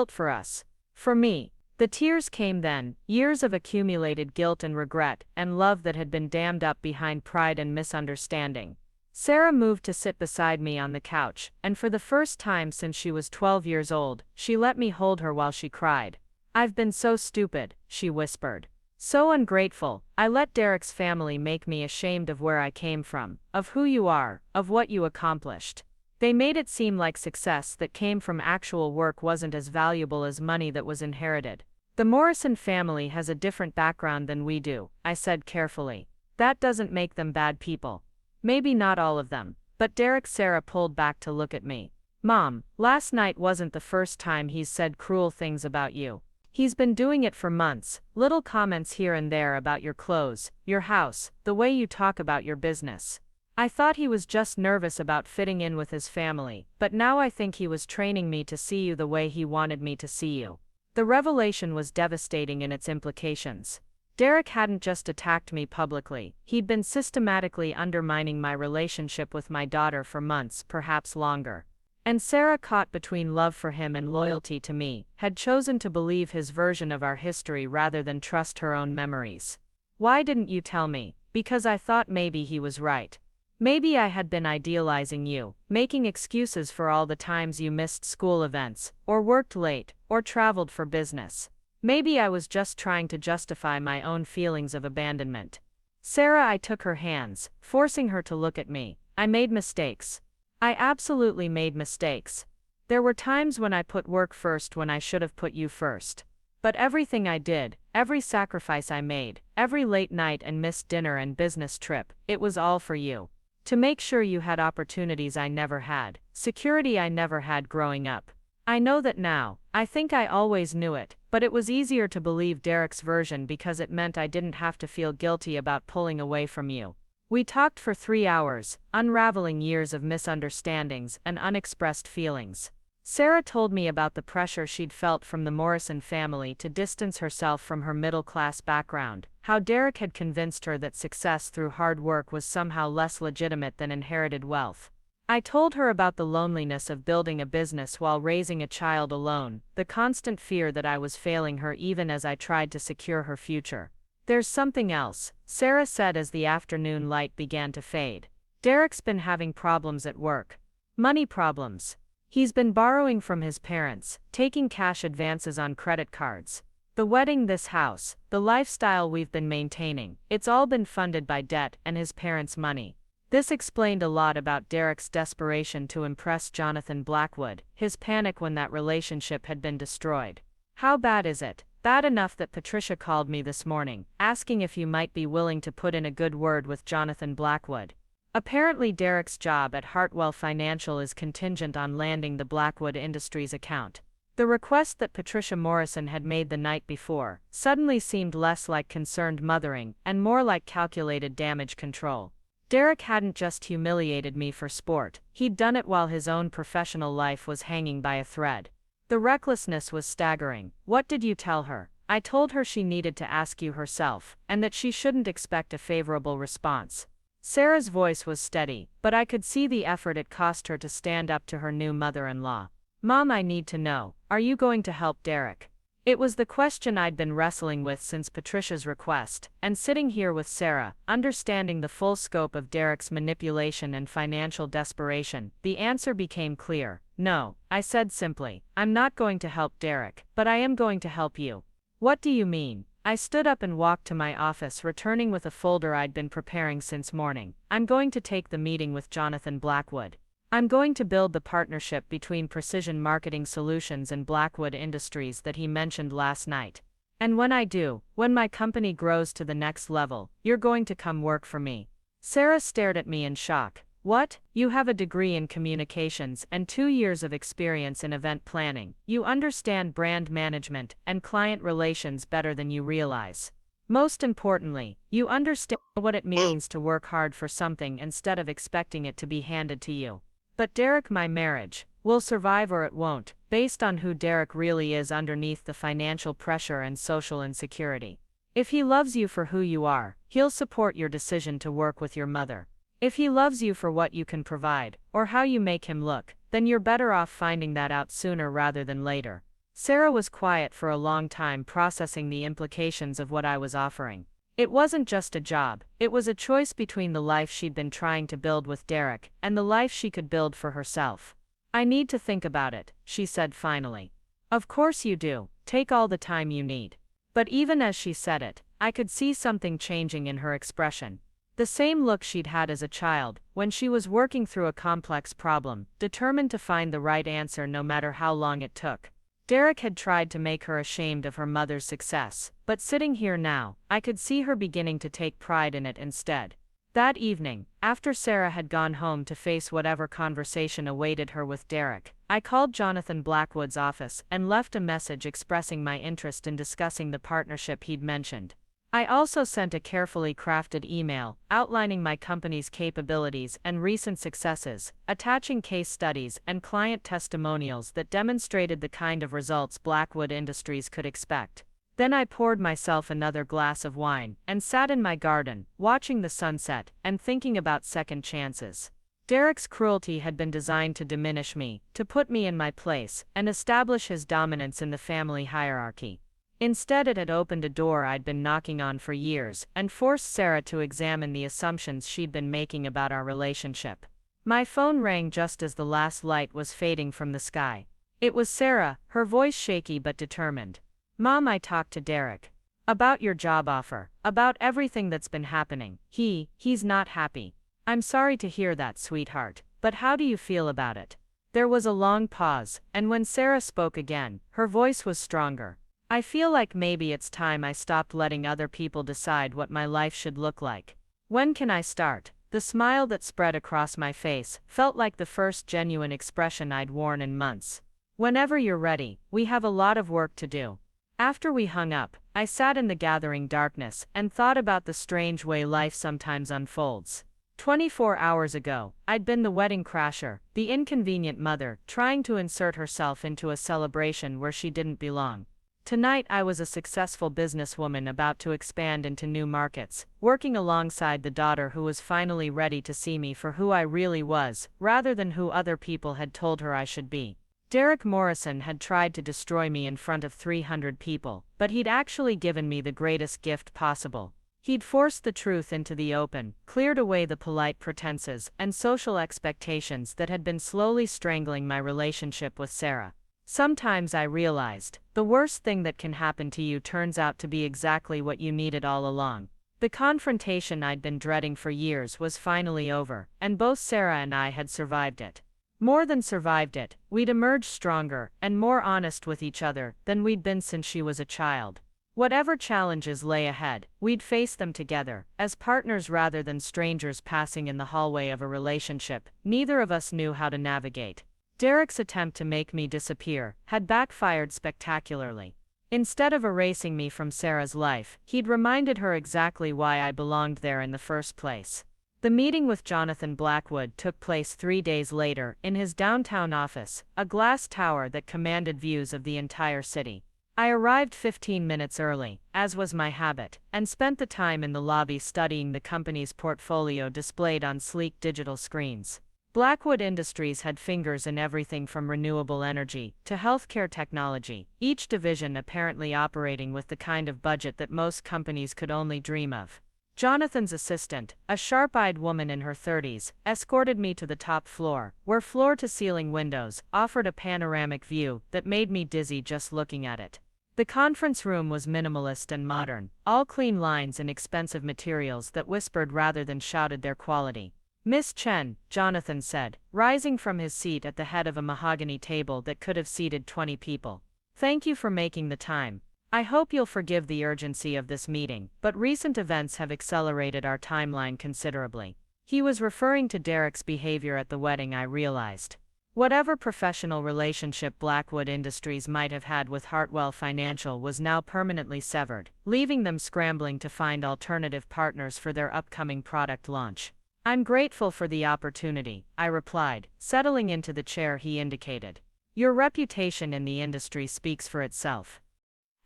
for us. For me. The tears came then, years of accumulated guilt and regret, and love that had been dammed up behind pride and misunderstanding. Sarah moved to sit beside me on the couch, and for the first time since she was 12 years old, she let me hold her while she cried. I've been so stupid, she whispered. So ungrateful. I let Derek's family make me ashamed of where I came from, of who you are, of what you accomplished. They made it seem like success that came from actual work wasn't as valuable as money that was inherited. The Morrison family has a different background than we do, I said carefully. That doesn't make them bad people. Maybe not all of them, but Derek. Sarah pulled back to look at me. Mom, last night wasn't the first time he's said cruel things about you. He's been doing it for months, little comments here and there about your clothes, your house, the way you talk about your business. I thought he was just nervous about fitting in with his family, but now I think he was training me to see you the way he wanted me to see you. The revelation was devastating in its implications. Derek hadn't just attacked me publicly, he'd been systematically undermining my relationship with my daughter for months, perhaps longer. And Sarah, caught between love for him and loyalty to me, had chosen to believe his version of our history rather than trust her own memories. Why didn't you tell me? Because I thought maybe he was right. Maybe I had been idealizing you, making excuses for all the times you missed school events, or worked late, or traveled for business. Maybe I was just trying to justify my own feelings of abandonment. Sarah, I took her hands, forcing her to look at me. I made mistakes. I absolutely made mistakes. There were times when I put work first when I should have put you first. But everything I did, every sacrifice I made, every late night and missed dinner and business trip, it was all for you. To make sure you had opportunities I never had, security I never had growing up. I know that now. I think I always knew it, but it was easier to believe Derek's version because it meant I didn't have to feel guilty about pulling away from you. We talked for 3 hours, unraveling years of misunderstandings and unexpressed feelings. Sarah told me about the pressure she'd felt from the Morrison family to distance herself from her middle-class background, how Derek had convinced her that success through hard work was somehow less legitimate than inherited wealth. I told her about the loneliness of building a business while raising a child alone, the constant fear that I was failing her even as I tried to secure her future. There's something else, Sarah said as the afternoon light began to fade. Derek's been having problems at work. Money problems. He's been borrowing from his parents, taking cash advances on credit cards. The wedding, this house, the lifestyle we've been maintaining, it's all been funded by debt and his parents' money. This explained a lot about Derek's desperation to impress Jonathan Blackwood, his panic when that relationship had been destroyed. How bad is it? Bad enough that Patricia called me this morning, asking if you might be willing to put in a good word with Jonathan Blackwood. Apparently Derek's job at Hartwell Financial is contingent on landing the Blackwood Industries account. The request that Patricia Morrison had made the night before suddenly seemed less like concerned mothering and more like calculated damage control. Derek hadn't just humiliated me for sport, he'd done it while his own professional life was hanging by a thread. The recklessness was staggering. What did you tell her? I told her she needed to ask you herself, and that she shouldn't expect a favorable response. Sarah's voice was steady, but I could see the effort it cost her to stand up to her new mother-in-law. Mom, I need to know, are you going to help Derek? It was the question I'd been wrestling with since Patricia's request, and sitting here with Sarah, understanding the full scope of Derek's manipulation and financial desperation, the answer became clear. No, I said simply. I'm not going to help Derek, but I am going to help you. What do you mean? I stood up and walked to my office, returning with a folder I'd been preparing since morning. I'm going to take the meeting with Jonathan Blackwood. I'm going to build the partnership between Precision Marketing Solutions and Blackwood Industries that he mentioned last night. And when I do, when my company grows to the next level, you're going to come work for me. Sarah stared at me in shock. What? You have a degree in communications and 2 years of experience in event planning. You understand brand management and client relations better than you realize. Most importantly, you understand what it means to work hard for something instead of expecting it to be handed to you. But Derek, my marriage will survive or it won't, based on who Derek really is underneath the financial pressure and social insecurity. If he loves you for who you are, he'll support your decision to work with your mother. If he loves you for what you can provide, or how you make him look, then you're better off finding that out sooner rather than later. Sarah was quiet for a long time, processing the implications of what I was offering. It wasn't just a job, it was a choice between the life she'd been trying to build with Derek and the life she could build for herself. I need to think about it, she said finally. Of course you do, take all the time you need. But even as she said it, I could see something changing in her expression. The same look she'd had as a child, when she was working through a complex problem, determined to find the right answer no matter how long it took. Derek had tried to make her ashamed of her mother's success, but sitting here now, I could see her beginning to take pride in it instead. That evening, after Sarah had gone home to face whatever conversation awaited her with Derek, I called Jonathan Blackwood's office and left a message expressing my interest in discussing the partnership he'd mentioned. I also sent a carefully crafted email outlining my company's capabilities and recent successes, attaching case studies and client testimonials that demonstrated the kind of results Blackwood Industries could expect. Then I poured myself another glass of wine and sat in my garden, watching the sunset and thinking about second chances. Derek's cruelty had been designed to diminish me, to put me in my place, and establish his dominance in the family hierarchy. Instead, it had opened a door I'd been knocking on for years and forced Sarah to examine the assumptions she'd been making about our relationship. My phone rang just as the last light was fading from the sky. It was Sarah, her voice shaky but determined. Mom, I talked to Derek. About your job offer, about everything that's been happening. He's not happy. I'm sorry to hear that, sweetheart, but how do you feel about it? There was a long pause, and when Sarah spoke again, her voice was stronger. I feel like maybe it's time I stopped letting other people decide what my life should look like. When can I start? The smile that spread across my face felt like the first genuine expression I'd worn in months. Whenever you're ready, we have a lot of work to do. After we hung up, I sat in the gathering darkness and thought about the strange way life sometimes unfolds. 24 hours ago, I'd been the wedding crasher, the inconvenient mother, trying to insert herself into a celebration where she didn't belong. Tonight I was a successful businesswoman about to expand into new markets, working alongside the daughter who was finally ready to see me for who I really was, rather than who other people had told her I should be. Derek Morrison had tried to destroy me in front of 300 people, but he'd actually given me the greatest gift possible. He'd forced the truth into the open, cleared away the polite pretenses and social expectations that had been slowly strangling my relationship with Sarah. Sometimes I realized, the worst thing that can happen to you turns out to be exactly what you needed all along. The confrontation I'd been dreading for years was finally over, and both Sarah and I had survived it. More than survived it, we'd emerged stronger and more honest with each other than we'd been since she was a child. Whatever challenges lay ahead, we'd face them together, as partners rather than strangers passing in the hallway of a relationship neither of us knew how to navigate. Derek's attempt to make me disappear had backfired spectacularly. Instead of erasing me from Sarah's life, he'd reminded her exactly why I belonged there in the first place. The meeting with Jonathan Blackwood took place 3 days later in his downtown office, a glass tower that commanded views of the entire city. I arrived 15 minutes early, as was my habit, and spent the time in the lobby studying the company's portfolio displayed on sleek digital screens. Blackwood Industries had fingers in everything from renewable energy to healthcare technology, each division apparently operating with the kind of budget that most companies could only dream of. Jonathan's assistant, a sharp-eyed woman in her 30s, escorted me to the top floor, where floor-to-ceiling windows offered a panoramic view that made me dizzy just looking at it. The conference room was minimalist and modern, all clean lines and expensive materials that whispered rather than shouted their quality. Miss Chen, Jonathan said, rising from his seat at the head of a mahogany table that could have seated 20 people. Thank you for making the time. I hope you'll forgive the urgency of this meeting, but recent events have accelerated our timeline considerably. He was referring to Derek's behavior at the wedding, I realized. Whatever professional relationship Blackwood Industries might have had with Hartwell Financial was now permanently severed, leaving them scrambling to find alternative partners for their upcoming product launch. I'm grateful for the opportunity, I replied, settling into the chair he indicated. Your reputation in the industry speaks for itself.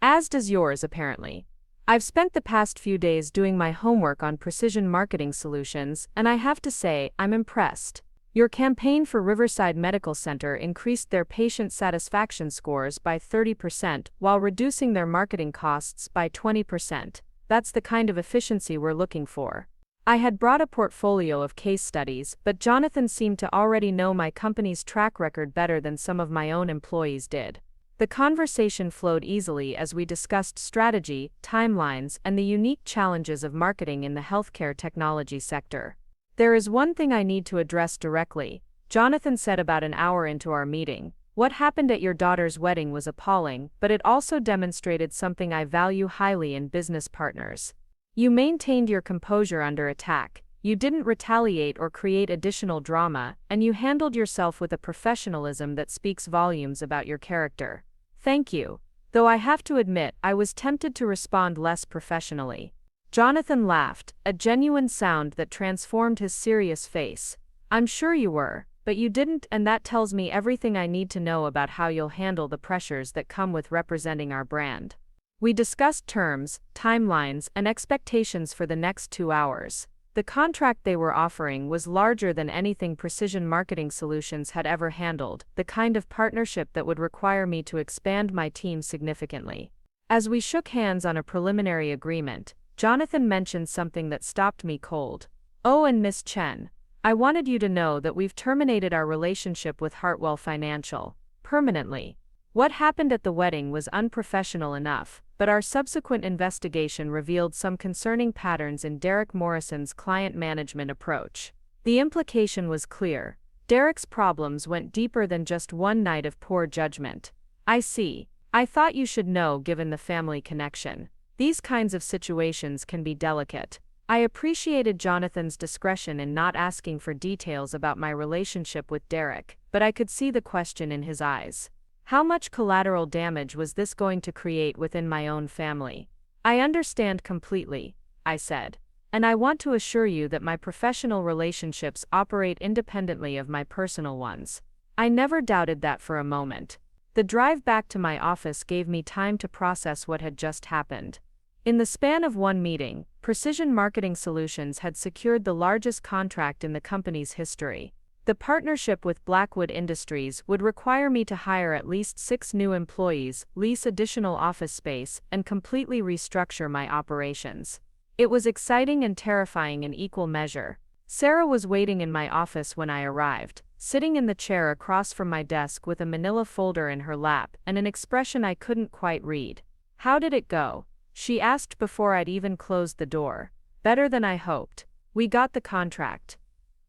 As does yours, apparently. I've spent the past few days doing my homework on precision marketing solutions, and I have to say, I'm impressed. Your campaign for Riverside Medical Center increased their patient satisfaction scores by 30% while reducing their marketing costs by 20%. That's the kind of efficiency we're looking for. I had brought a portfolio of case studies, but Jonathan seemed to already know my company's track record better than some of my own employees did. The conversation flowed easily as we discussed strategy, timelines, and the unique challenges of marketing in the healthcare technology sector. There is one thing I need to address directly, Jonathan said about an hour into our meeting. What happened at your daughter's wedding was appalling, but it also demonstrated something I value highly in business partners. You maintained your composure under attack, you didn't retaliate or create additional drama, and you handled yourself with a professionalism that speaks volumes about your character. Thank you. Though I have to admit, I was tempted to respond less professionally. Jonathan laughed, a genuine sound that transformed his serious face. I'm sure you were, but you didn't, and that tells me everything I need to know about how you'll handle the pressures that come with representing our brand. We discussed terms, timelines, and expectations for the next 2 hours. The contract they were offering was larger than anything Precision Marketing Solutions had ever handled, the kind of partnership that would require me to expand my team significantly. As we shook hands on a preliminary agreement, Jonathan mentioned something that stopped me cold. Oh, and Miss Chen, I wanted you to know that we've terminated our relationship with Hartwell Financial, permanently. What happened at the wedding was unprofessional enough, but our subsequent investigation revealed some concerning patterns in Derek Morrison's client management approach. The implication was clear. Derek's problems went deeper than just one night of poor judgment. I see. I thought you should know given the family connection. These kinds of situations can be delicate. I appreciated Jonathan's discretion in not asking for details about my relationship with Derek, but I could see the question in his eyes. How much collateral damage was this going to create within my own family? I understand completely, I said. And I want to assure you that my professional relationships operate independently of my personal ones. I never doubted that for a moment. The drive back to my office gave me time to process what had just happened. In the span of one meeting, Precision Marketing Solutions had secured the largest contract in the company's history. The partnership with Blackwood Industries would require me to hire at least 6 new employees, lease additional office space, and completely restructure my operations. It was exciting and terrifying in equal measure. Sarah was waiting in my office when I arrived, sitting in the chair across from my desk with a manila folder in her lap and an expression I couldn't quite read. How did it go? She asked before I'd even closed the door. Better than I hoped. We got the contract.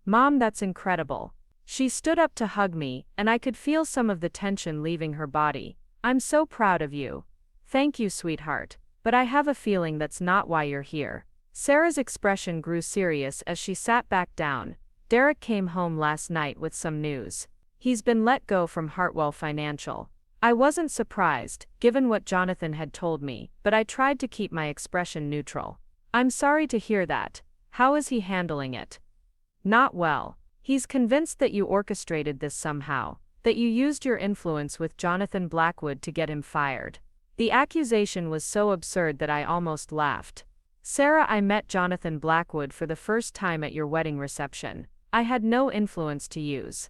Mom, that's incredible. She stood up to hug me, and I could feel some of the tension leaving her body. I'm so proud of you. Thank you, sweetheart. But I have a feeling that's not why you're here. Sarah's expression grew serious as she sat back down. Derek came home last night with some news. He's been let go from Hartwell Financial. I wasn't surprised, given what Jonathan had told me, but I tried to keep my expression neutral. I'm sorry to hear that. How is he handling it? Not well. He's convinced that you orchestrated this somehow, that you used your influence with Jonathan Blackwood to get him fired. The accusation was so absurd that I almost laughed. Sarah, I met Jonathan Blackwood for the first time at your wedding reception. I had no influence to use.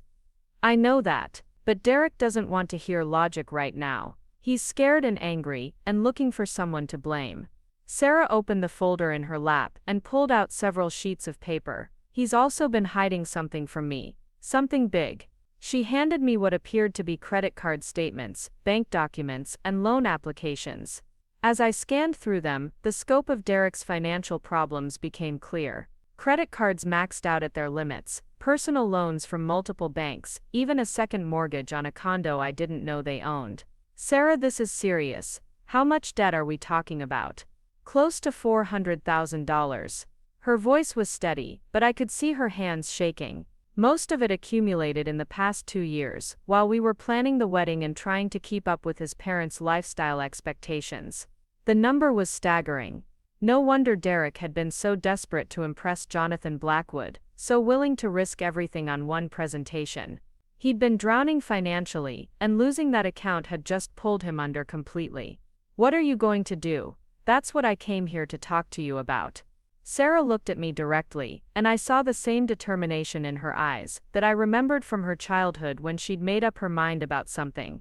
I know that. But Derek doesn't want to hear logic right now. He's scared and angry, and looking for someone to blame. Sarah opened the folder in her lap and pulled out several sheets of paper. He's also been hiding something from me. Something big. She handed me what appeared to be credit card statements, bank documents, and loan applications. As I scanned through them, the scope of Derek's financial problems became clear. Credit cards maxed out at their limits, personal loans from multiple banks, even a second mortgage on a condo I didn't know they owned. Sarah, this is serious. How much debt are we talking about? Close to $400,000. Her voice was steady, but I could see her hands shaking. Most of it accumulated in the past 2 years, while we were planning the wedding and trying to keep up with his parents' lifestyle expectations. The number was staggering. No wonder Derek had been so desperate to impress Jonathan Blackwood, so willing to risk everything on one presentation. He'd been drowning financially, and losing that account had just pulled him under completely. What are you going to do? That's what I came here to talk to you about. Sarah looked at me directly, and I saw the same determination in her eyes that I remembered from her childhood when she'd made up her mind about something.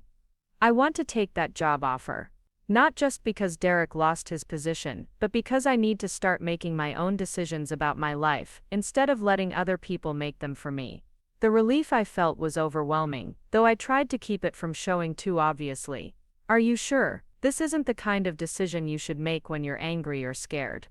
I want to take that job offer. Not just because Derek lost his position, but because I need to start making my own decisions about my life, instead of letting other people make them for me. The relief I felt was overwhelming, though I tried to keep it from showing too obviously. Are you sure? This isn't the kind of decision you should make when you're angry or scared.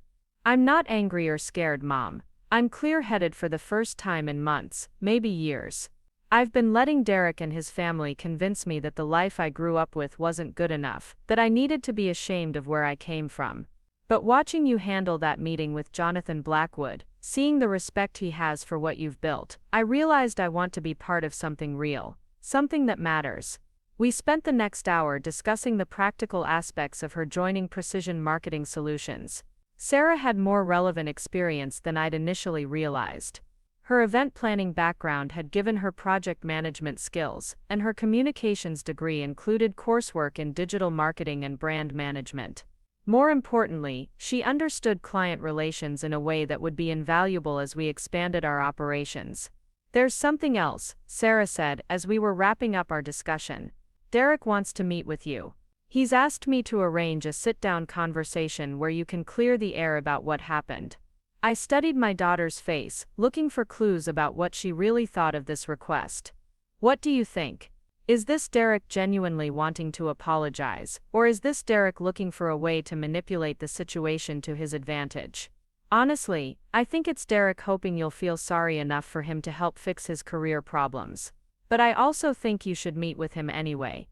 I'm not angry or scared, Mom. I'm clear-headed for the first time in months, maybe years. I've been letting Derek and his family convince me that the life I grew up with wasn't good enough, that I needed to be ashamed of where I came from. But watching you handle that meeting with Jonathan Blackwood, seeing the respect he has for what you've built, I realized I want to be part of something real, something that matters. We spent the next hour discussing the practical aspects of her joining Precision Marketing Solutions. Sarah had more relevant experience than I'd initially realized. Her event planning background had given her project management skills, and her communications degree included coursework in digital marketing and brand management. More importantly, she understood client relations in a way that would be invaluable as we expanded our operations. There's something else, Sarah said as we were wrapping up our discussion. Derek wants to meet with you. He's asked me to arrange a sit-down conversation where you can clear the air about what happened. I studied my daughter's face, looking for clues about what she really thought of this request. What do you think? Is this Derek genuinely wanting to apologize, or is this Derek looking for a way to manipulate the situation to his advantage? Honestly, I think it's Derek hoping you'll feel sorry enough for him to help fix his career problems. But I also think you should meet with him anyway.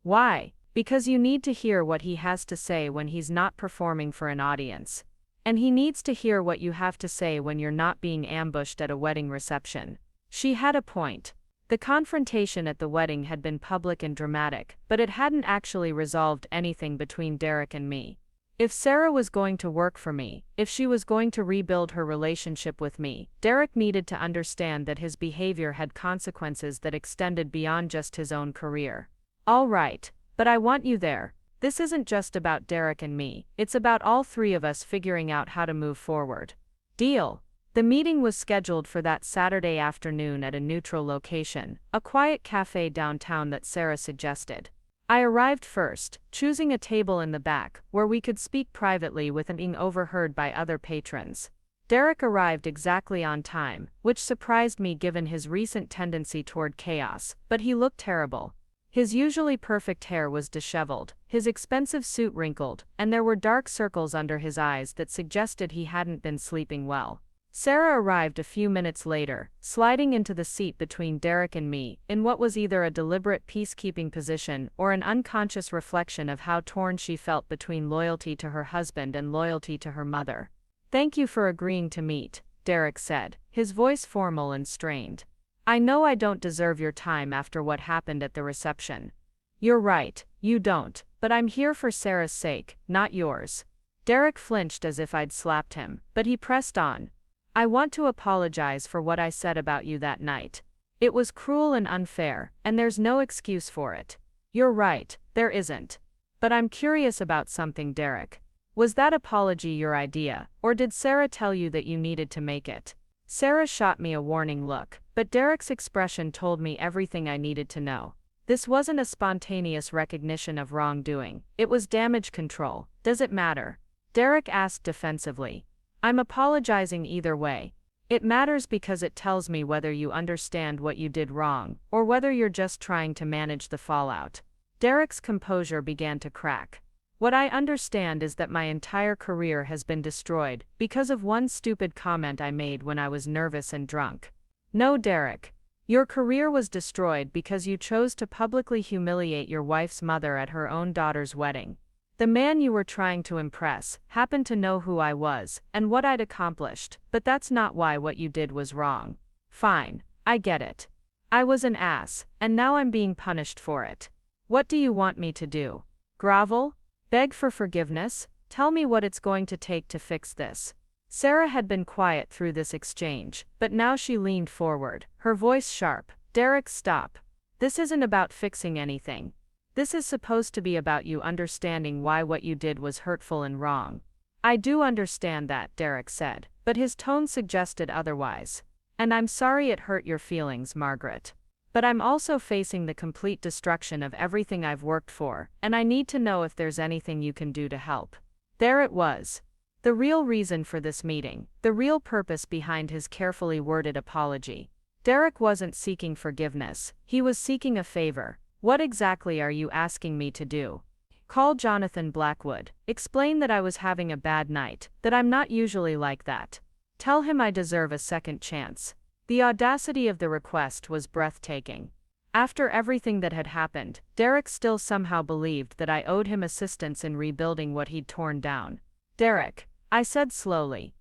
Why? Because you need to hear what he has to say when he's not performing for an audience. And he needs to hear what you have to say when you're not being ambushed at a wedding reception. She had a point. The confrontation at the wedding had been public and dramatic, but it hadn't actually resolved anything between Derek and me. If Sarah was going to work for me, if she was going to rebuild her relationship with me, Derek needed to understand that his behavior had consequences that extended beyond just his own career. All right, but I want you there. This isn't just about Derek and me, it's about all three of us figuring out how to move forward. Deal. The meeting was scheduled for that Saturday afternoon at a neutral location, a quiet cafe downtown that Sarah suggested. I arrived first, choosing a table in the back, where we could speak privately without being overheard by other patrons. Derek arrived exactly on time, which surprised me given his recent tendency toward chaos, but he looked terrible. His usually perfect hair was disheveled, his expensive suit wrinkled, and there were dark circles under his eyes that suggested he hadn't been sleeping well. Sarah arrived a few minutes later, sliding into the seat between Derek and me, in what was either a deliberate peacekeeping position or an unconscious reflection of how torn she felt between loyalty to her husband and loyalty to her mother. "Thank you for agreeing to meet," Derek said, his voice formal and strained. "I know I don't deserve your time after what happened at the reception." "You're right, you don't, but I'm here for Sarah's sake, not yours." Derek flinched as if I'd slapped him, but he pressed on. "I want to apologize for what I said about you that night. It was cruel and unfair, and there's no excuse for it." "You're right, there isn't. But I'm curious about something, Derek. Was that apology your idea, or did Sarah tell you that you needed to make it?" Sarah shot me a warning look, but Derek's expression told me everything I needed to know. This wasn't a spontaneous recognition of wrongdoing, it was damage control. "Does it matter?" Derek asked defensively. "I'm apologizing either way. It matters because it tells me whether you understand what you did wrong, or whether you're just trying to manage the fallout." Derek's composure began to crack. "What I understand is that my entire career has been destroyed because of one stupid comment I made when I was nervous and drunk." "No, Derek. Your career was destroyed because you chose to publicly humiliate your wife's mother at her own daughter's wedding. The man you were trying to impress happened to know who I was and what I'd accomplished, but that's not why what you did was wrong. Fine, I get it. I was an ass, and now I'm being punished for it. What do you want me to do? Grovel? Beg for forgiveness? Tell me what it's going to take to fix this. Sarah had been quiet through this exchange, but now she leaned forward, her voice sharp. Derek, stop. This isn't about fixing anything. This is supposed to be about you understanding why what you did was hurtful and wrong. I do understand that, Derek said, but his tone suggested otherwise. And I'm sorry it hurt your feelings, Margaret. But I'm also facing the complete destruction of everything I've worked for, and I need to know if there's anything you can do to help. There it was. The real reason for this meeting, the real purpose behind his carefully worded apology. Derek wasn't seeking forgiveness, he was seeking a favor. What exactly are you asking me to do? Call Jonathan Blackwood. Explain that I was having a bad night, that I'm not usually like that. Tell him I deserve a second chance. The audacity of the request was breathtaking. After everything that had happened, Derek still somehow believed that I owed him assistance in rebuilding what he'd torn down. Derek, I said slowly.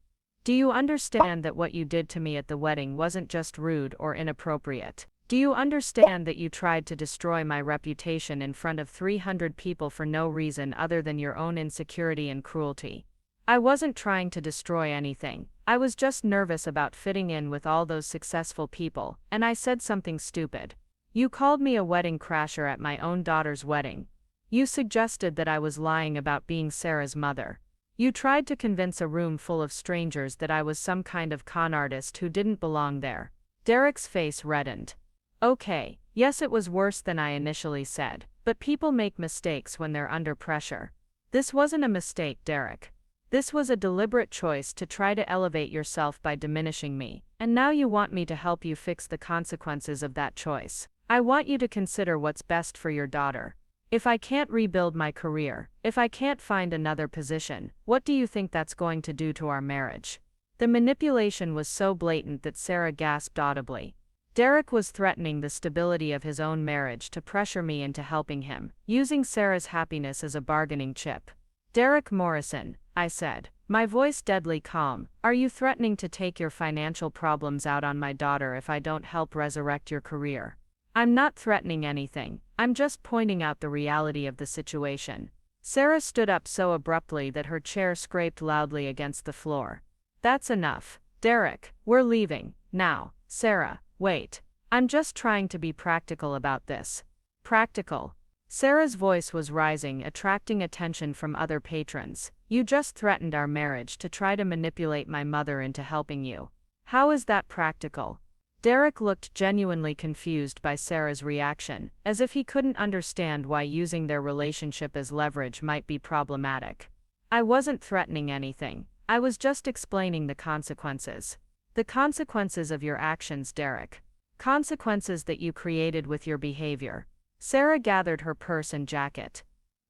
Do you understand that what you did to me at the wedding wasn't just rude or inappropriate? Do you understand that you tried to destroy my reputation in front of 300 people for no reason other than your own insecurity and cruelty? I wasn't trying to destroy anything. I was just nervous about fitting in with all those successful people, and I said something stupid. You called me a wedding crasher at my own daughter's wedding. You suggested that I was lying about being Sarah's mother. You tried to convince a room full of strangers that I was some kind of con artist who didn't belong there. Derek's face reddened. Okay, yes, it was worse than I initially said, but people make mistakes when they're under pressure. This wasn't a mistake, Derek. This was a deliberate choice to try to elevate yourself by diminishing me, and now you want me to help you fix the consequences of that choice. I want you to consider what's best for your daughter. If I can't rebuild my career, if I can't find another position, what do you think that's going to do to our marriage? The manipulation was so blatant that Sarah gasped audibly. Derek was threatening the stability of his own marriage to pressure me into helping him, using Sarah's happiness as a bargaining chip. Derek Morrison, I said, my voice deadly calm, are you threatening to take your financial problems out on my daughter if I don't help resurrect your career? I'm not threatening anything, I'm just pointing out the reality of the situation. Sarah stood up so abruptly that her chair scraped loudly against the floor. That's enough. Derek, we're leaving, now. Sarah, wait. I'm just trying to be practical about this. Practical? Sarah's voice was rising, attracting attention from other patrons. You just threatened our marriage to try to manipulate my mother into helping you. How is that practical? Derek looked genuinely confused by Sarah's reaction, as if he couldn't understand why using their relationship as leverage might be problematic. I wasn't threatening anything. I was just explaining the consequences. The consequences of your actions, Derek. Consequences that you created with your behavior. Sarah gathered her purse and jacket.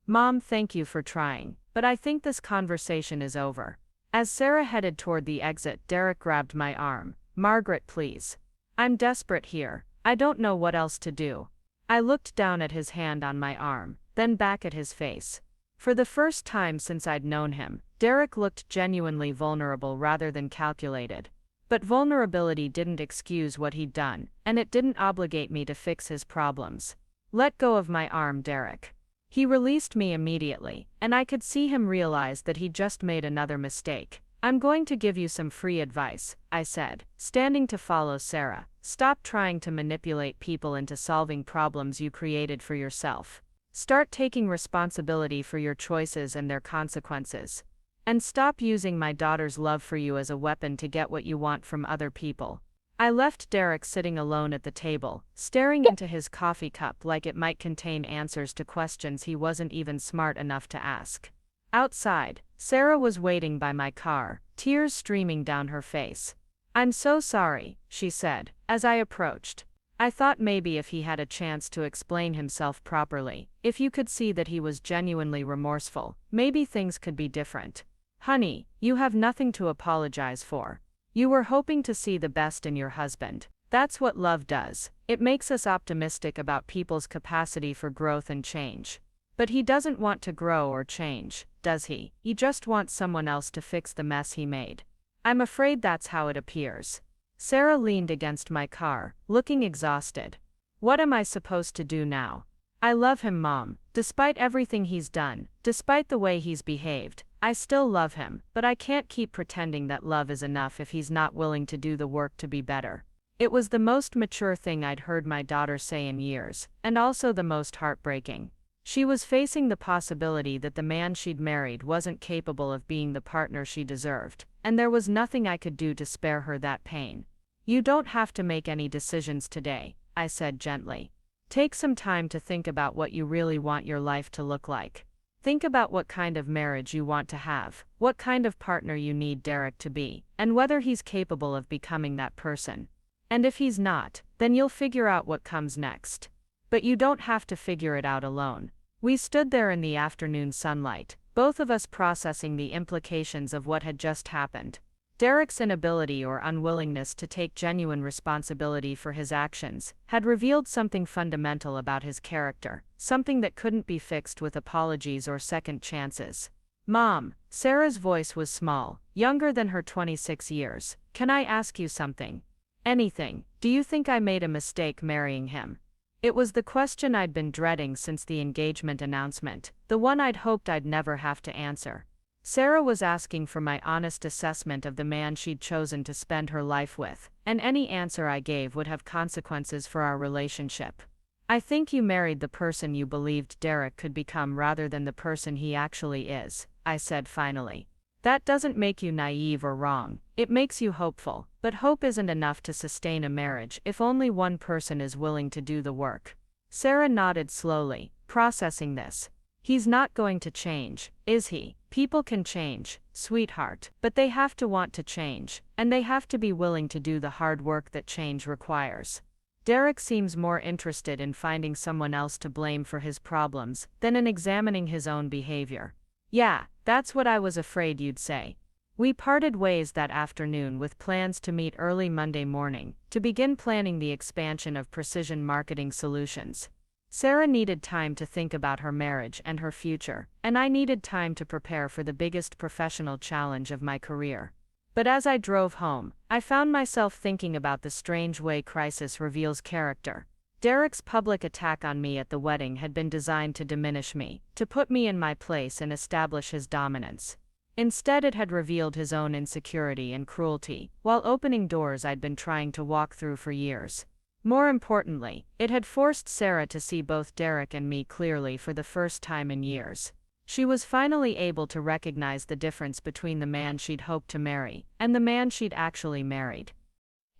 Mom, thank you for trying, but I think this conversation is over. As Sarah headed toward the exit, Derek grabbed my arm. Margaret, please. I'm desperate here. I don't know what else to do. I looked down at his hand on my arm, then back at his face. For the first time since I'd known him, Derek looked genuinely vulnerable rather than calculated. But vulnerability didn't excuse what he'd done, and it didn't obligate me to fix his problems. Let go of my arm, Derek. He released me immediately, and I could see him realize that he'd just made another mistake. I'm going to give you some free advice, I said, standing to follow Sarah. Stop trying to manipulate people into solving problems you created for yourself. Start taking responsibility for your choices and their consequences. And stop using my daughter's love for you as a weapon to get what you want from other people. I left Derek sitting alone at the table, staring into his coffee cup like it might contain answers to questions he wasn't even smart enough to ask. Outside, Sarah was waiting by my car, tears streaming down her face. I'm so sorry, she said, as I approached. I thought maybe if he had a chance to explain himself properly, if you could see that he was genuinely remorseful, maybe things could be different. Honey, you have nothing to apologize for. You were hoping to see the best in your husband. That's what love does. It makes us optimistic about people's capacity for growth and change. But he doesn't want to grow or change, does he? He just wants someone else to fix the mess he made. I'm afraid that's how it appears. Sarah leaned against my car, looking exhausted. What am I supposed to do now? I love him, Mom. Despite everything he's done, despite the way he's behaved, I still love him, but I can't keep pretending that love is enough if he's not willing to do the work to be better. It was the most mature thing I'd heard my daughter say in years, and also the most heartbreaking. She was facing the possibility that the man she'd married wasn't capable of being the partner she deserved, and there was nothing I could do to spare her that pain. You don't have to make any decisions today, I said gently. Take some time to think about what you really want your life to look like. Think about what kind of marriage you want to have, what kind of partner you need Derek to be, and whether he's capable of becoming that person. And if he's not, then you'll figure out what comes next. But you don't have to figure it out alone. We stood there in the afternoon sunlight, both of us processing the implications of what had just happened. Derek's inability or unwillingness to take genuine responsibility for his actions had revealed something fundamental about his character, something that couldn't be fixed with apologies or second chances. Mom, Sarah's voice was small, younger than her 26 years. Can I ask you something? Anything. Do you think I made a mistake marrying him? It was the question I'd been dreading since the engagement announcement, the one I'd hoped I'd never have to answer. Sarah was asking for my honest assessment of the man she'd chosen to spend her life with, and any answer I gave would have consequences for our relationship. I think you married the person you believed Derek could become rather than the person he actually is, I said finally. That doesn't make you naive or wrong, it makes you hopeful, but hope isn't enough to sustain a marriage if only one person is willing to do the work. Sarah nodded slowly, processing this. He's not going to change, is he? People can change, sweetheart, but they have to want to change, and they have to be willing to do the hard work that change requires. Derek seems more interested in finding someone else to blame for his problems than in examining his own behavior. Yeah, that's what I was afraid you'd say. We parted ways that afternoon with plans to meet early Monday morning to begin planning the expansion of Precision Marketing Solutions. Sarah needed time to think about her marriage and her future, and I needed time to prepare for the biggest professional challenge of my career. But as I drove home, I found myself thinking about the strange way crisis reveals character. Derek's public attack on me at the wedding had been designed to diminish me, to put me in my place and establish his dominance. Instead, it had revealed his own insecurity and cruelty, while opening doors I'd been trying to walk through for years. More importantly, it had forced Sarah to see both Derek and me clearly for the first time in years. She was finally able to recognize the difference between the man she'd hoped to marry and the man she'd actually married.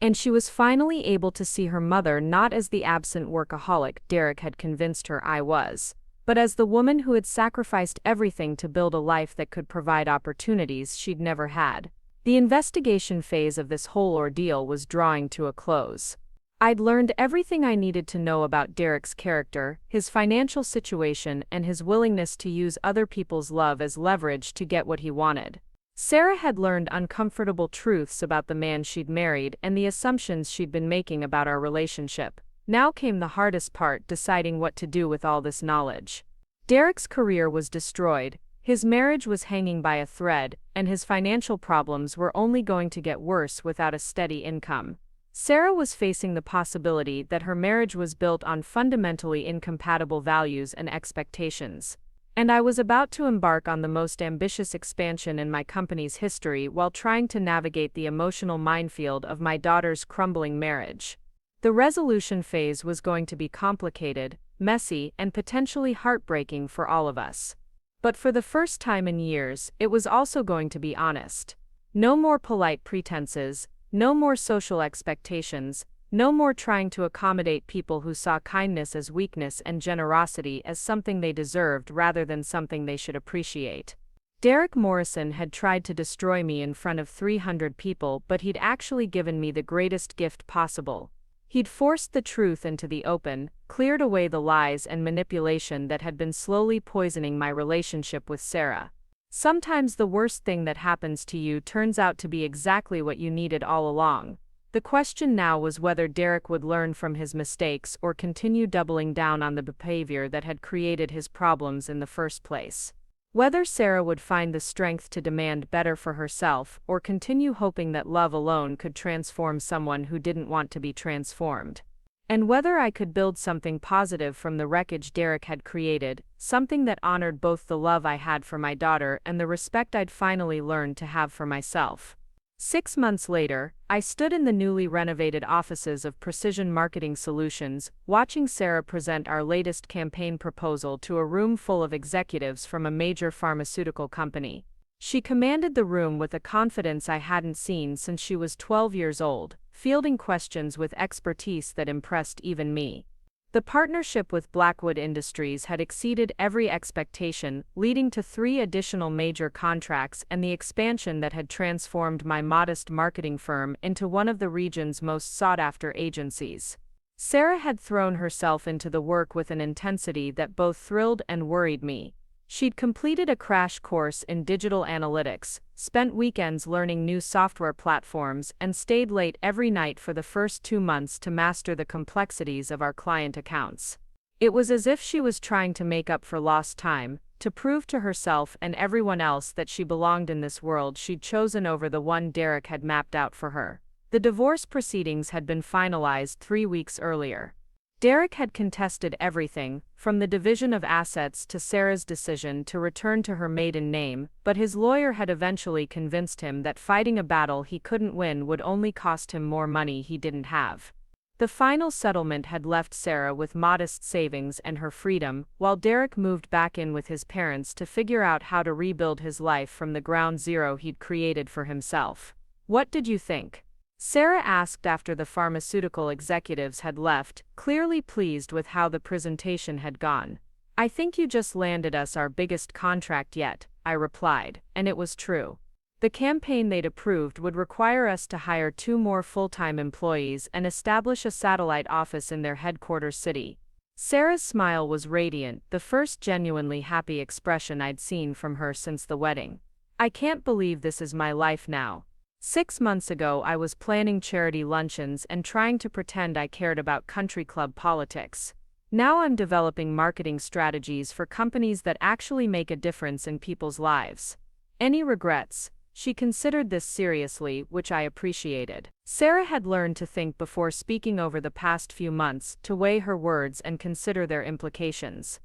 And she was finally able to see her mother not as the absent workaholic Derek had convinced her I was, but as the woman who had sacrificed everything to build a life that could provide opportunities she'd never had. The investigation phase of this whole ordeal was drawing to a close. I'd learned everything I needed to know about Derek's character, his financial situation, and his willingness to use other people's love as leverage to get what he wanted. Sarah had learned uncomfortable truths about the man she'd married and the assumptions she'd been making about our relationship. Now came the hardest part, deciding what to do with all this knowledge. Derek's career was destroyed, his marriage was hanging by a thread, and his financial problems were only going to get worse without a steady income. Sarah was facing the possibility that her marriage was built on fundamentally incompatible values and expectations. And I was about to embark on the most ambitious expansion in my company's history while trying to navigate the emotional minefield of my daughter's crumbling marriage. The resolution phase was going to be complicated, messy, and potentially heartbreaking for all of us. But for the first time in years, it was also going to be honest. No more polite pretenses, no more social expectations, no more trying to accommodate people who saw kindness as weakness and generosity as something they deserved rather than something they should appreciate. Derek Morrison had tried to destroy me in front of 300 people, but he'd actually given me the greatest gift possible. He'd forced the truth into the open, cleared away the lies and manipulation that had been slowly poisoning my relationship with Sarah. Sometimes the worst thing that happens to you turns out to be exactly what you needed all along. The question now was whether Derek would learn from his mistakes or continue doubling down on the behavior that had created his problems in the first place. Whether Sarah would find the strength to demand better for herself or continue hoping that love alone could transform someone who didn't want to be transformed. And whether I could build something positive from the wreckage Derek had created, something that honored both the love I had for my daughter and the respect I'd finally learned to have for myself. 6 months later, I stood in the newly renovated offices of Precision Marketing Solutions, watching Sarah present our latest campaign proposal to a room full of executives from a major pharmaceutical company. She commanded the room with a confidence I hadn't seen since she was 12 years old, fielding questions with expertise that impressed even me. The partnership with Blackwood Industries had exceeded every expectation, leading to 3 additional major contracts and the expansion that had transformed my modest marketing firm into one of the region's most sought-after agencies. Sarah had thrown herself into the work with an intensity that both thrilled and worried me. She'd completed a crash course in digital analytics, spent weekends learning new software platforms, and stayed late every night for the first 2 months to master the complexities of our client accounts. It was as if she was trying to make up for lost time, to prove to herself and everyone else that she belonged in this world she'd chosen over the one Derek had mapped out for her. The divorce proceedings had been finalized 3 weeks earlier. Derek had contested everything, from the division of assets to Sarah's decision to return to her maiden name, but his lawyer had eventually convinced him that fighting a battle he couldn't win would only cost him more money he didn't have. The final settlement had left Sarah with modest savings and her freedom, while Derek moved back in with his parents to figure out how to rebuild his life from the ground zero he'd created for himself. "What did you think?" Sarah asked after the pharmaceutical executives had left, clearly pleased with how the presentation had gone. "I think you just landed us our biggest contract yet," I replied, and it was true. The campaign they'd approved would require us to hire 2 more full-time employees and establish a satellite office in their headquarters city. Sarah's smile was radiant, the first genuinely happy expression I'd seen from her since the wedding. "I can't believe this is my life now. 6 months ago I was planning charity luncheons and trying to pretend I cared about country club politics. Now I'm developing marketing strategies for companies that actually make a difference in people's lives. Any regrets?" She considered this seriously, which I appreciated. Sarah had learned to think before speaking over the past few months, to weigh her words and consider their implications.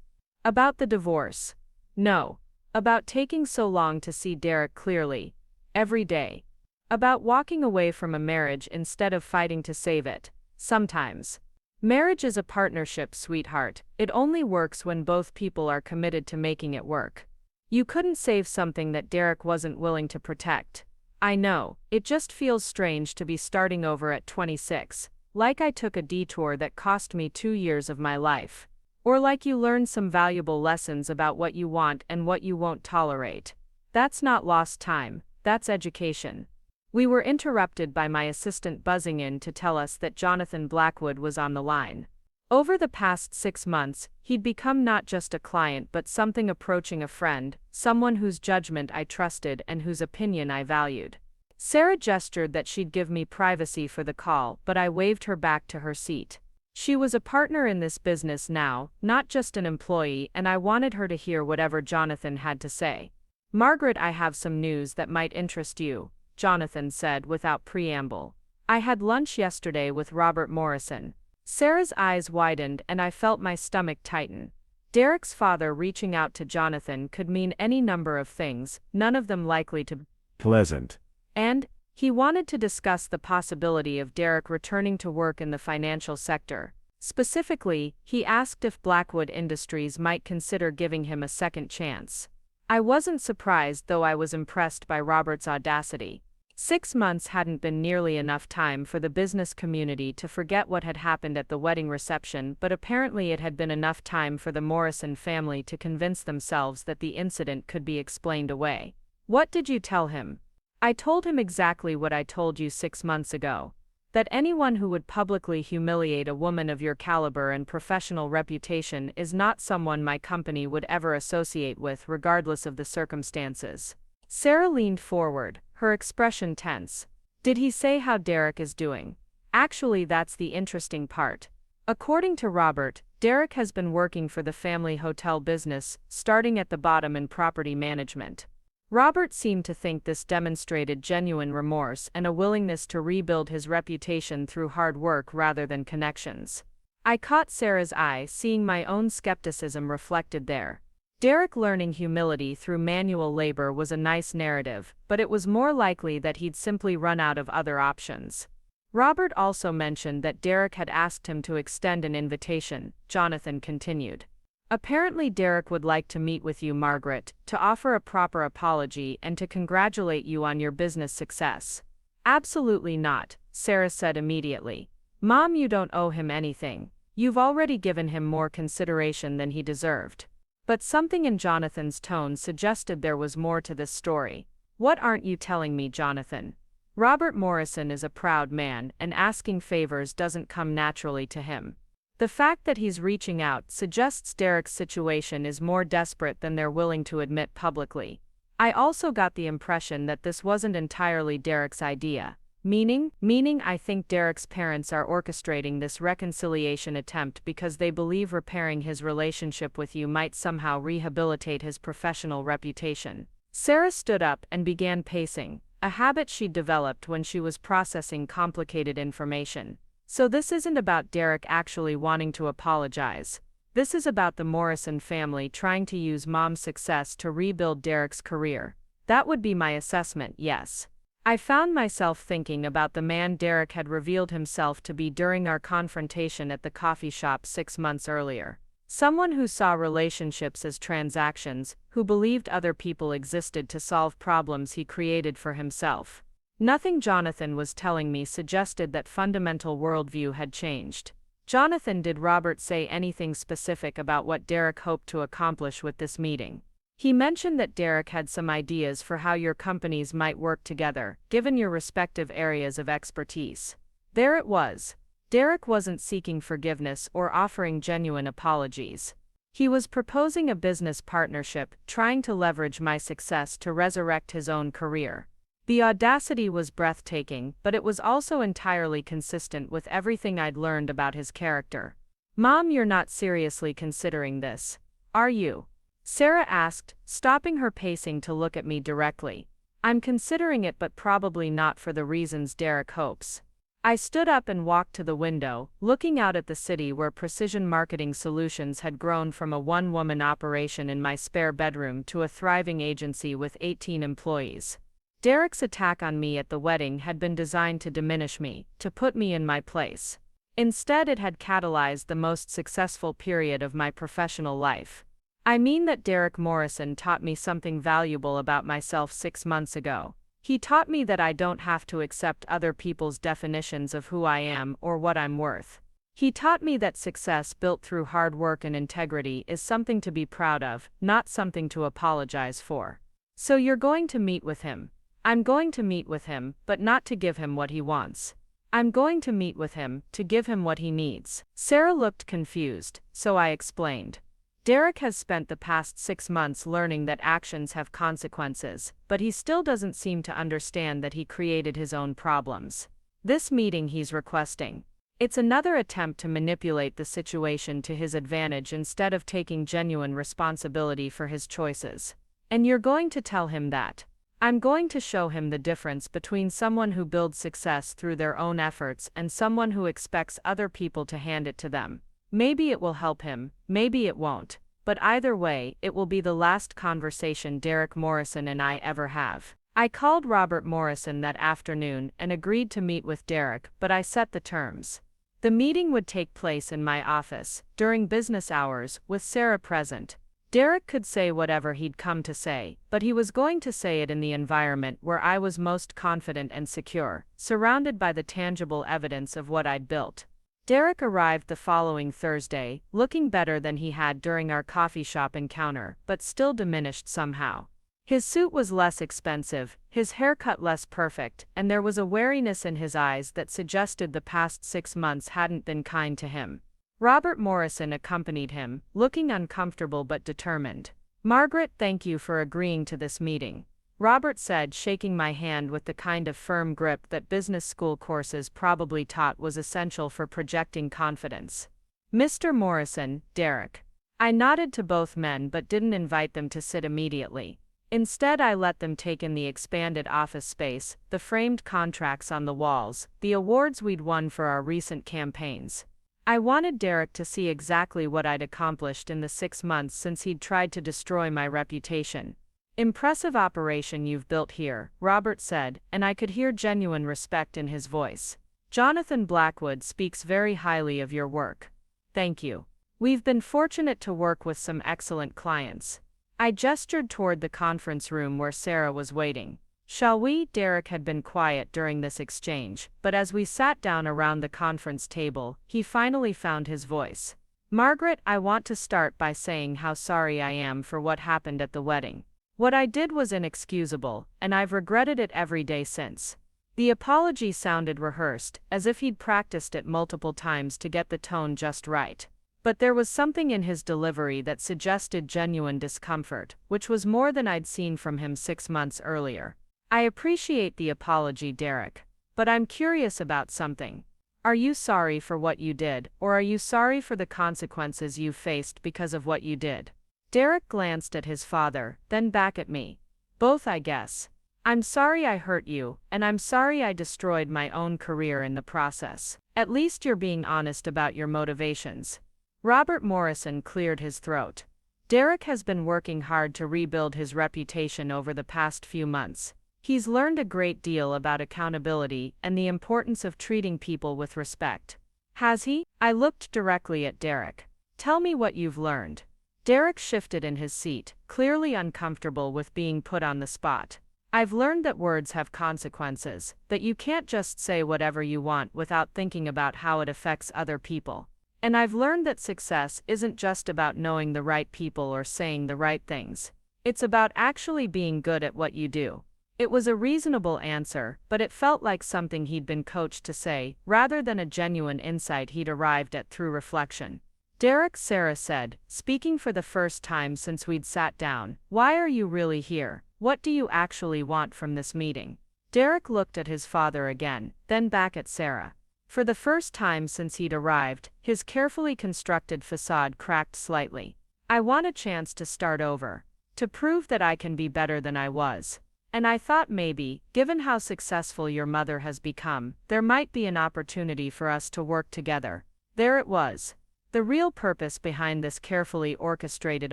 About the divorce? No. About taking so long to see Derek clearly, every day. About walking away from a marriage instead of fighting to save it, sometimes. Marriage is a partnership, sweetheart. It only works when both people are committed to making it work. You couldn't save something that Derek wasn't willing to protect. I know, it just feels strange to be starting over at 26, like I took a detour that cost me 2 years of my life. Or like you learned some valuable lessons about what you want and what you won't tolerate. That's not lost time, that's education. We were interrupted by my assistant buzzing in to tell us that Jonathan Blackwood was on the line. Over the past 6 months, he'd become not just a client but something approaching a friend, someone whose judgment I trusted and whose opinion I valued. Sarah gestured that she'd give me privacy for the call, but I waved her back to her seat. She was a partner in this business now, not just an employee, and I wanted her to hear whatever Jonathan had to say. "Margaret, I have some news that might interest you," Jonathan said without preamble. "I had lunch yesterday with Robert Morrison." Sarah's eyes widened and I felt my stomach tighten. Derek's father reaching out to Jonathan could mean any number of things, none of them likely to be pleasant. And he wanted to discuss the possibility of Derek returning to work in the financial sector. Specifically, he asked if Blackwood Industries might consider giving him a second chance. I wasn't surprised, though I was impressed by Robert's audacity. 6 months hadn't been nearly enough time for the business community to forget what had happened at the wedding reception, but apparently it had been enough time for the Morrison family to convince themselves that the incident could be explained away. "What did you tell him?" "I told him exactly what I told you 6 months ago. That anyone who would publicly humiliate a woman of your caliber and professional reputation is not someone my company would ever associate with, regardless of the circumstances." Sarah leaned forward, her expression tense. "Did he say how Derek is doing?" Actually, that's the interesting part. According to Robert, Derek has been working for the family hotel business, starting at the bottom in property management. Robert seemed to think this demonstrated genuine remorse and a willingness to rebuild his reputation through hard work rather than connections. I caught Sarah's eye, seeing my own skepticism reflected there. Derek learning humility through manual labor was a nice narrative, but it was more likely that he'd simply run out of other options. Robert also mentioned that Derek had asked him to extend an invitation, Jonathan continued. Apparently Derek would like to meet with you, Margaret, to offer a proper apology and to congratulate you on your business success. Absolutely not, Sarah said immediately. Mom, you don't owe him anything. You've already given him more consideration than he deserved. But something in Jonathan's tone suggested there was more to this story. What aren't you telling me, Jonathan? Robert Morrison is a proud man, and asking favors doesn't come naturally to him. The fact that he's reaching out suggests Derek's situation is more desperate than they're willing to admit publicly. I also got the impression that this wasn't entirely Derek's idea. Meaning I think Derek's parents are orchestrating this reconciliation attempt because they believe repairing his relationship with you might somehow rehabilitate his professional reputation. Sarah stood up and began pacing, a habit she'd developed when she was processing complicated information. So this isn't about Derek actually wanting to apologize. This is about the Morrison family trying to use Mom's success to rebuild Derek's career. That would be my assessment, yes. I found myself thinking about the man Derek had revealed himself to be during our confrontation at the coffee shop 6 months earlier. Someone who saw relationships as transactions, who believed other people existed to solve problems he created for himself. Nothing Jonathan was telling me suggested that fundamental worldview had changed. Jonathan, did Robert say anything specific about what Derek hoped to accomplish with this meeting? He mentioned that Derek had some ideas for how your companies might work together, given your respective areas of expertise. There it was. Derek wasn't seeking forgiveness or offering genuine apologies. He was proposing a business partnership, trying to leverage my success to resurrect his own career. The audacity was breathtaking, but it was also entirely consistent with everything I'd learned about his character. Mom, you're not seriously considering this, are you? Sarah asked, stopping her pacing to look at me directly. I'm considering it, but probably not for the reasons Derek hopes. I stood up and walked to the window, looking out at the city where Precision Marketing Solutions had grown from a one-woman operation in my spare bedroom to a thriving agency with 18 employees. Derek's attack on me at the wedding had been designed to diminish me, to put me in my place. Instead, it had catalyzed the most successful period of my professional life. I mean that Derek Morrison taught me something valuable about myself 6 months ago. He taught me that I don't have to accept other people's definitions of who I am or what I'm worth. He taught me that success built through hard work and integrity is something to be proud of, not something to apologize for. So you're going to meet with him. I'm going to meet with him, but not to give him what he wants. I'm going to meet with him to give him what he needs. Sarah looked confused, so I explained. Derek has spent the past 6 months learning that actions have consequences, but he still doesn't seem to understand that he created his own problems. This meeting he's requesting, it's another attempt to manipulate the situation to his advantage instead of taking genuine responsibility for his choices. And you're going to tell him that. I'm going to show him the difference between someone who builds success through their own efforts and someone who expects other people to hand it to them. Maybe it will help him, maybe it won't. But either way, it will be the last conversation Derek Morrison and I ever have. I called Robert Morrison that afternoon and agreed to meet with Derek, but I set the terms. The meeting would take place in my office, during business hours, with Sarah present. Derek could say whatever he'd come to say, but he was going to say it in the environment where I was most confident and secure, surrounded by the tangible evidence of what I'd built. Derek arrived the following Thursday, looking better than he had during our coffee shop encounter, but still diminished somehow. His suit was less expensive, his haircut less perfect, and there was a wariness in his eyes that suggested the past 6 months hadn't been kind to him. Robert Morrison accompanied him, looking uncomfortable but determined. Margaret, thank you for agreeing to this meeting. Robert said, shaking my hand with the kind of firm grip that business school courses probably taught was essential for projecting confidence. Mr. Morrison, Derek. I nodded to both men but didn't invite them to sit immediately. Instead, I let them take in the expanded office space, the framed contracts on the walls, the awards we'd won for our recent campaigns. I wanted Derek to see exactly what I'd accomplished in the 6 months since he'd tried to destroy my reputation. "Impressive operation you've built here," Robert said, and I could hear genuine respect in his voice. "Jonathan Blackwood speaks very highly of your work." "Thank you. We've been fortunate to work with some excellent clients." I gestured toward the conference room where Sarah was waiting. "Shall we?" Derek had been quiet during this exchange, but as we sat down around the conference table, he finally found his voice. "Margaret, I want to start by saying how sorry I am for what happened at the wedding. What I did was inexcusable, and I've regretted it every day since." The apology sounded rehearsed, as if he'd practiced it multiple times to get the tone just right. But there was something in his delivery that suggested genuine discomfort, which was more than I'd seen from him 6 months earlier. "I appreciate the apology, Derek. But I'm curious about something. Are you sorry for what you did, or are you sorry for the consequences you faced because of what you did?" Derek glanced at his father, then back at me. "Both, I guess. I'm sorry I hurt you, and I'm sorry I destroyed my own career in the process. At least you're being honest about your motivations." Robert Morrison cleared his throat. "Derek has been working hard to rebuild his reputation over the past few months. He's learned a great deal about accountability and the importance of treating people with respect." "Has he?" I looked directly at Derek. "Tell me what you've learned." Derek shifted in his seat, clearly uncomfortable with being put on the spot. "I've learned that words have consequences, that you can't just say whatever you want without thinking about how it affects other people. And I've learned that success isn't just about knowing the right people or saying the right things. It's about actually being good at what you do." It was a reasonable answer, but it felt like something he'd been coached to say, rather than a genuine insight he'd arrived at through reflection. "Derek," Sarah said, speaking for the first time since we'd sat down, "why are you really here? What do you actually want from this meeting?" Derek looked at his father again, then back at Sarah. For the first time since he'd arrived, his carefully constructed facade cracked slightly. "I want a chance to start over. To prove that I can be better than I was. And I thought maybe, given how successful your mother has become, there might be an opportunity for us to work together." There it was. The real purpose behind this carefully orchestrated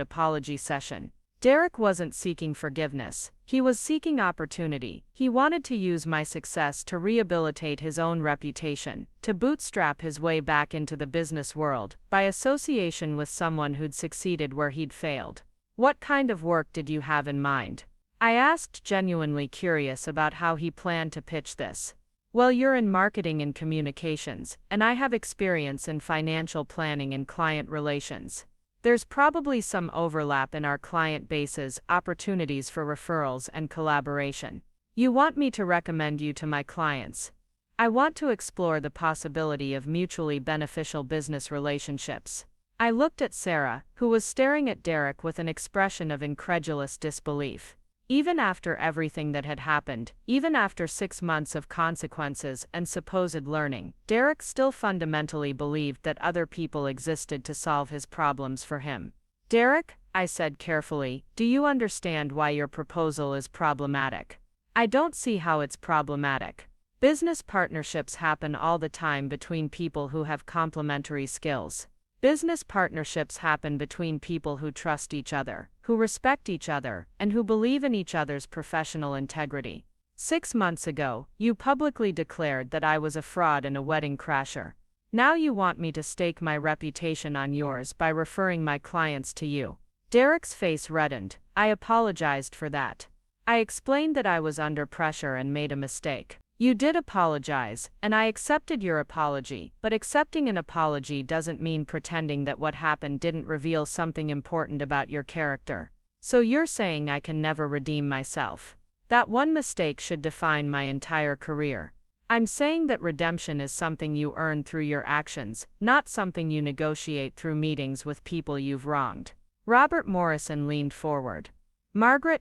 apology session. Derek wasn't seeking forgiveness. He was seeking opportunity. He wanted to use my success to rehabilitate his own reputation, to bootstrap his way back into the business world, by association with someone who'd succeeded where he'd failed. "What kind of work did you have in mind?" I asked, genuinely curious about how he planned to pitch this. "Well, you're in marketing and communications, and I have experience in financial planning and client relations. There's probably some overlap in our client bases, opportunities for referrals and collaboration. You want me to recommend you to my clients. I want to explore the possibility of mutually beneficial business relationships." I looked at Sarah, who was staring at Derek with an expression of incredulous disbelief. Even after everything that had happened, even after 6 months of consequences and supposed learning, Derek still fundamentally believed that other people existed to solve his problems for him. "Derek," I said carefully, "do you understand why your proposal is problematic?" "I don't see how it's problematic. Business partnerships happen all the time between people who have complementary skills. Business partnerships happen between people who trust each other, who respect each other, and who believe in each other's professional integrity. 6 months ago, you publicly declared that I was a fraud and a wedding crasher. Now you want me to stake my reputation on yours by referring my clients to you." Derek's face reddened. "I apologized for that. I explained that I was under pressure and made a mistake." "You did apologize, and I accepted your apology, but accepting an apology doesn't mean pretending that what happened didn't reveal something important about your character. So you're saying I can never redeem myself? That one mistake should define my entire career." "I'm saying that redemption is something you earn through your actions, not something you negotiate through meetings with people you've wronged." Robert Morrison leaned forward.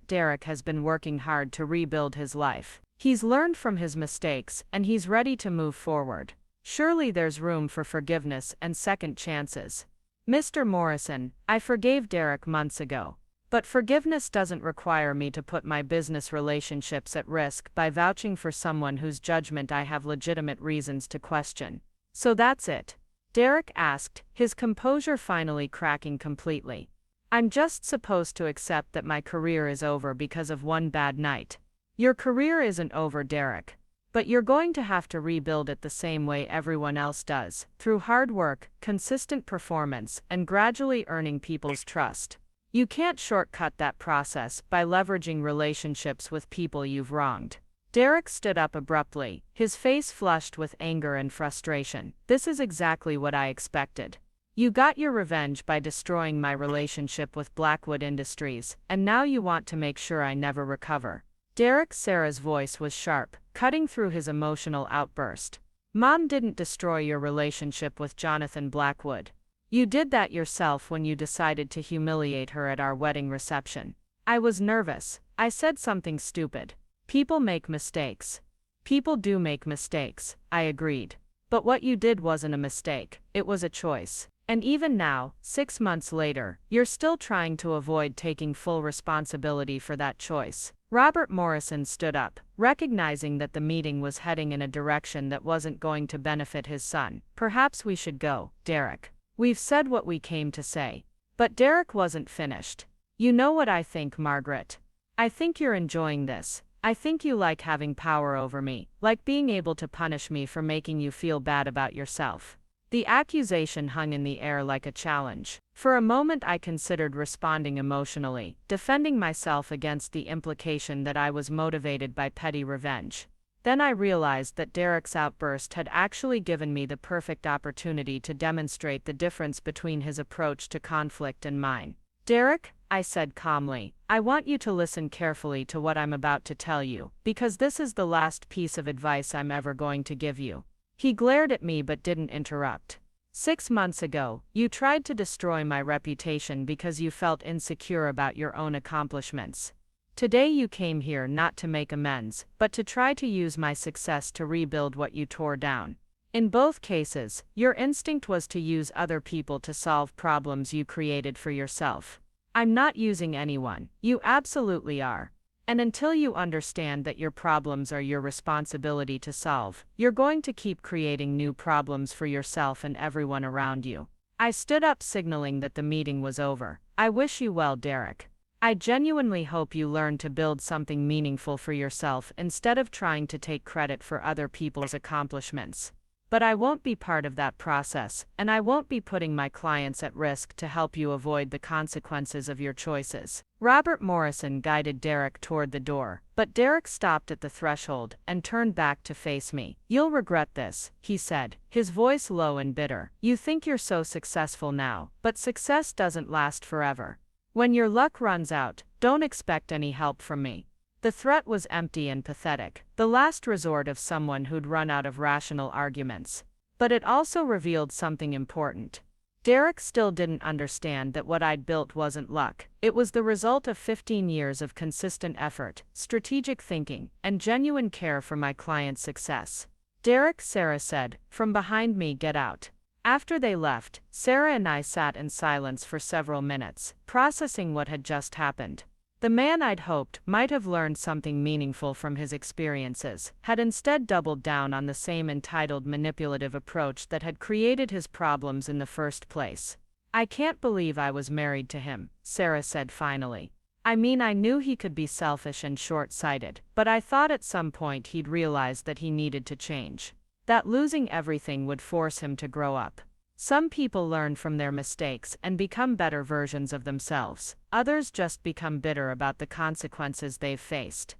Derek has been working hard to rebuild his life. He's learned from his mistakes and he's ready to move forward. Surely there's room for forgiveness and second chances. Mr. Morrison, I forgave Derek months ago. But forgiveness doesn't require me to put my business relationships at risk by vouching for someone whose judgment I have legitimate reasons to question. So that's it? Derek asked, his composure finally cracking completely. I'm just supposed to accept that my career is over because of one bad night. Your career isn't over, Derek. But you're going to have to rebuild it the same way everyone else does, through hard work, consistent performance, and gradually earning people's trust. You can't shortcut that process by leveraging relationships with people you've wronged. Derek stood up abruptly, his face flushed with anger and frustration. This is exactly what I expected. You got your revenge by destroying my relationship with Blackwood Industries, and now you want to make sure I never recover. Sarah's voice was sharp, cutting through his emotional outburst. Mom didn't destroy your relationship with Jonathan Blackwood. You did that yourself when you decided to humiliate her at our wedding reception. I was nervous. I said something stupid. People make mistakes. People do make mistakes, I agreed. But what you did wasn't a mistake, it was a choice. And even now, 6 months later, you're still trying to avoid taking full responsibility for that choice. Robert Morrison stood up, recognizing that the meeting was heading in a direction that wasn't going to benefit his son. Perhaps we should go, Derek. We've said what we came to say. But Derek wasn't finished. You know what I think, Margaret. I think you're enjoying this. I think you like having power over me, like being able to punish me for making you feel bad about yourself. The accusation hung in the air like a challenge. For a moment I considered responding emotionally, defending myself against the implication that I was motivated by petty revenge. Then I realized that Derek's outburst had actually given me the perfect opportunity to demonstrate the difference between his approach to conflict and mine. Derek, I said calmly, I want you to listen carefully to what I'm about to tell you, because this is the last piece of advice I'm ever going to give you. He glared at me but didn't interrupt. 6 months ago, you tried to destroy my reputation because you felt insecure about your own accomplishments. Today you came here not to make amends, but to try to use my success to rebuild what you tore down. In both cases, your instinct was to use other people to solve problems you created for yourself. I'm not using anyone, you absolutely are. And until you understand that your problems are your responsibility to solve, you're going to keep creating new problems for yourself and everyone around you. I stood up, signaling that the meeting was over. I wish you well, Derek. I genuinely hope you learn to build something meaningful for yourself instead of trying to take credit for other people's accomplishments. But I won't be part of that process, and I won't be putting my clients at risk to help you avoid the consequences of your choices. Robert Morrison guided Derek toward the door, but Derek stopped at the threshold and turned back to face me. You'll regret this, he said, his voice low and bitter. You think you're so successful now, but success doesn't last forever. When your luck runs out, don't expect any help from me. The threat was empty and pathetic, the last resort of someone who'd run out of rational arguments. But it also revealed something important. Derek still didn't understand that what I'd built wasn't luck. It was the result of 15 years of consistent effort, strategic thinking, and genuine care for my client's success. Derek, Sarah said, from behind me, get out. After they left, Sarah and I sat in silence for several minutes, processing what had just happened. The man I'd hoped might have learned something meaningful from his experiences had instead doubled down on the same entitled, manipulative approach that had created his problems in the first place. I can't believe I was married to him, Sarah said finally. I mean, I knew he could be selfish and short-sighted, but I thought at some point he'd realize that he needed to change. That losing everything would force him to grow up. Some people learn from their mistakes and become better versions of themselves. Others just become bitter about the consequences they've faced.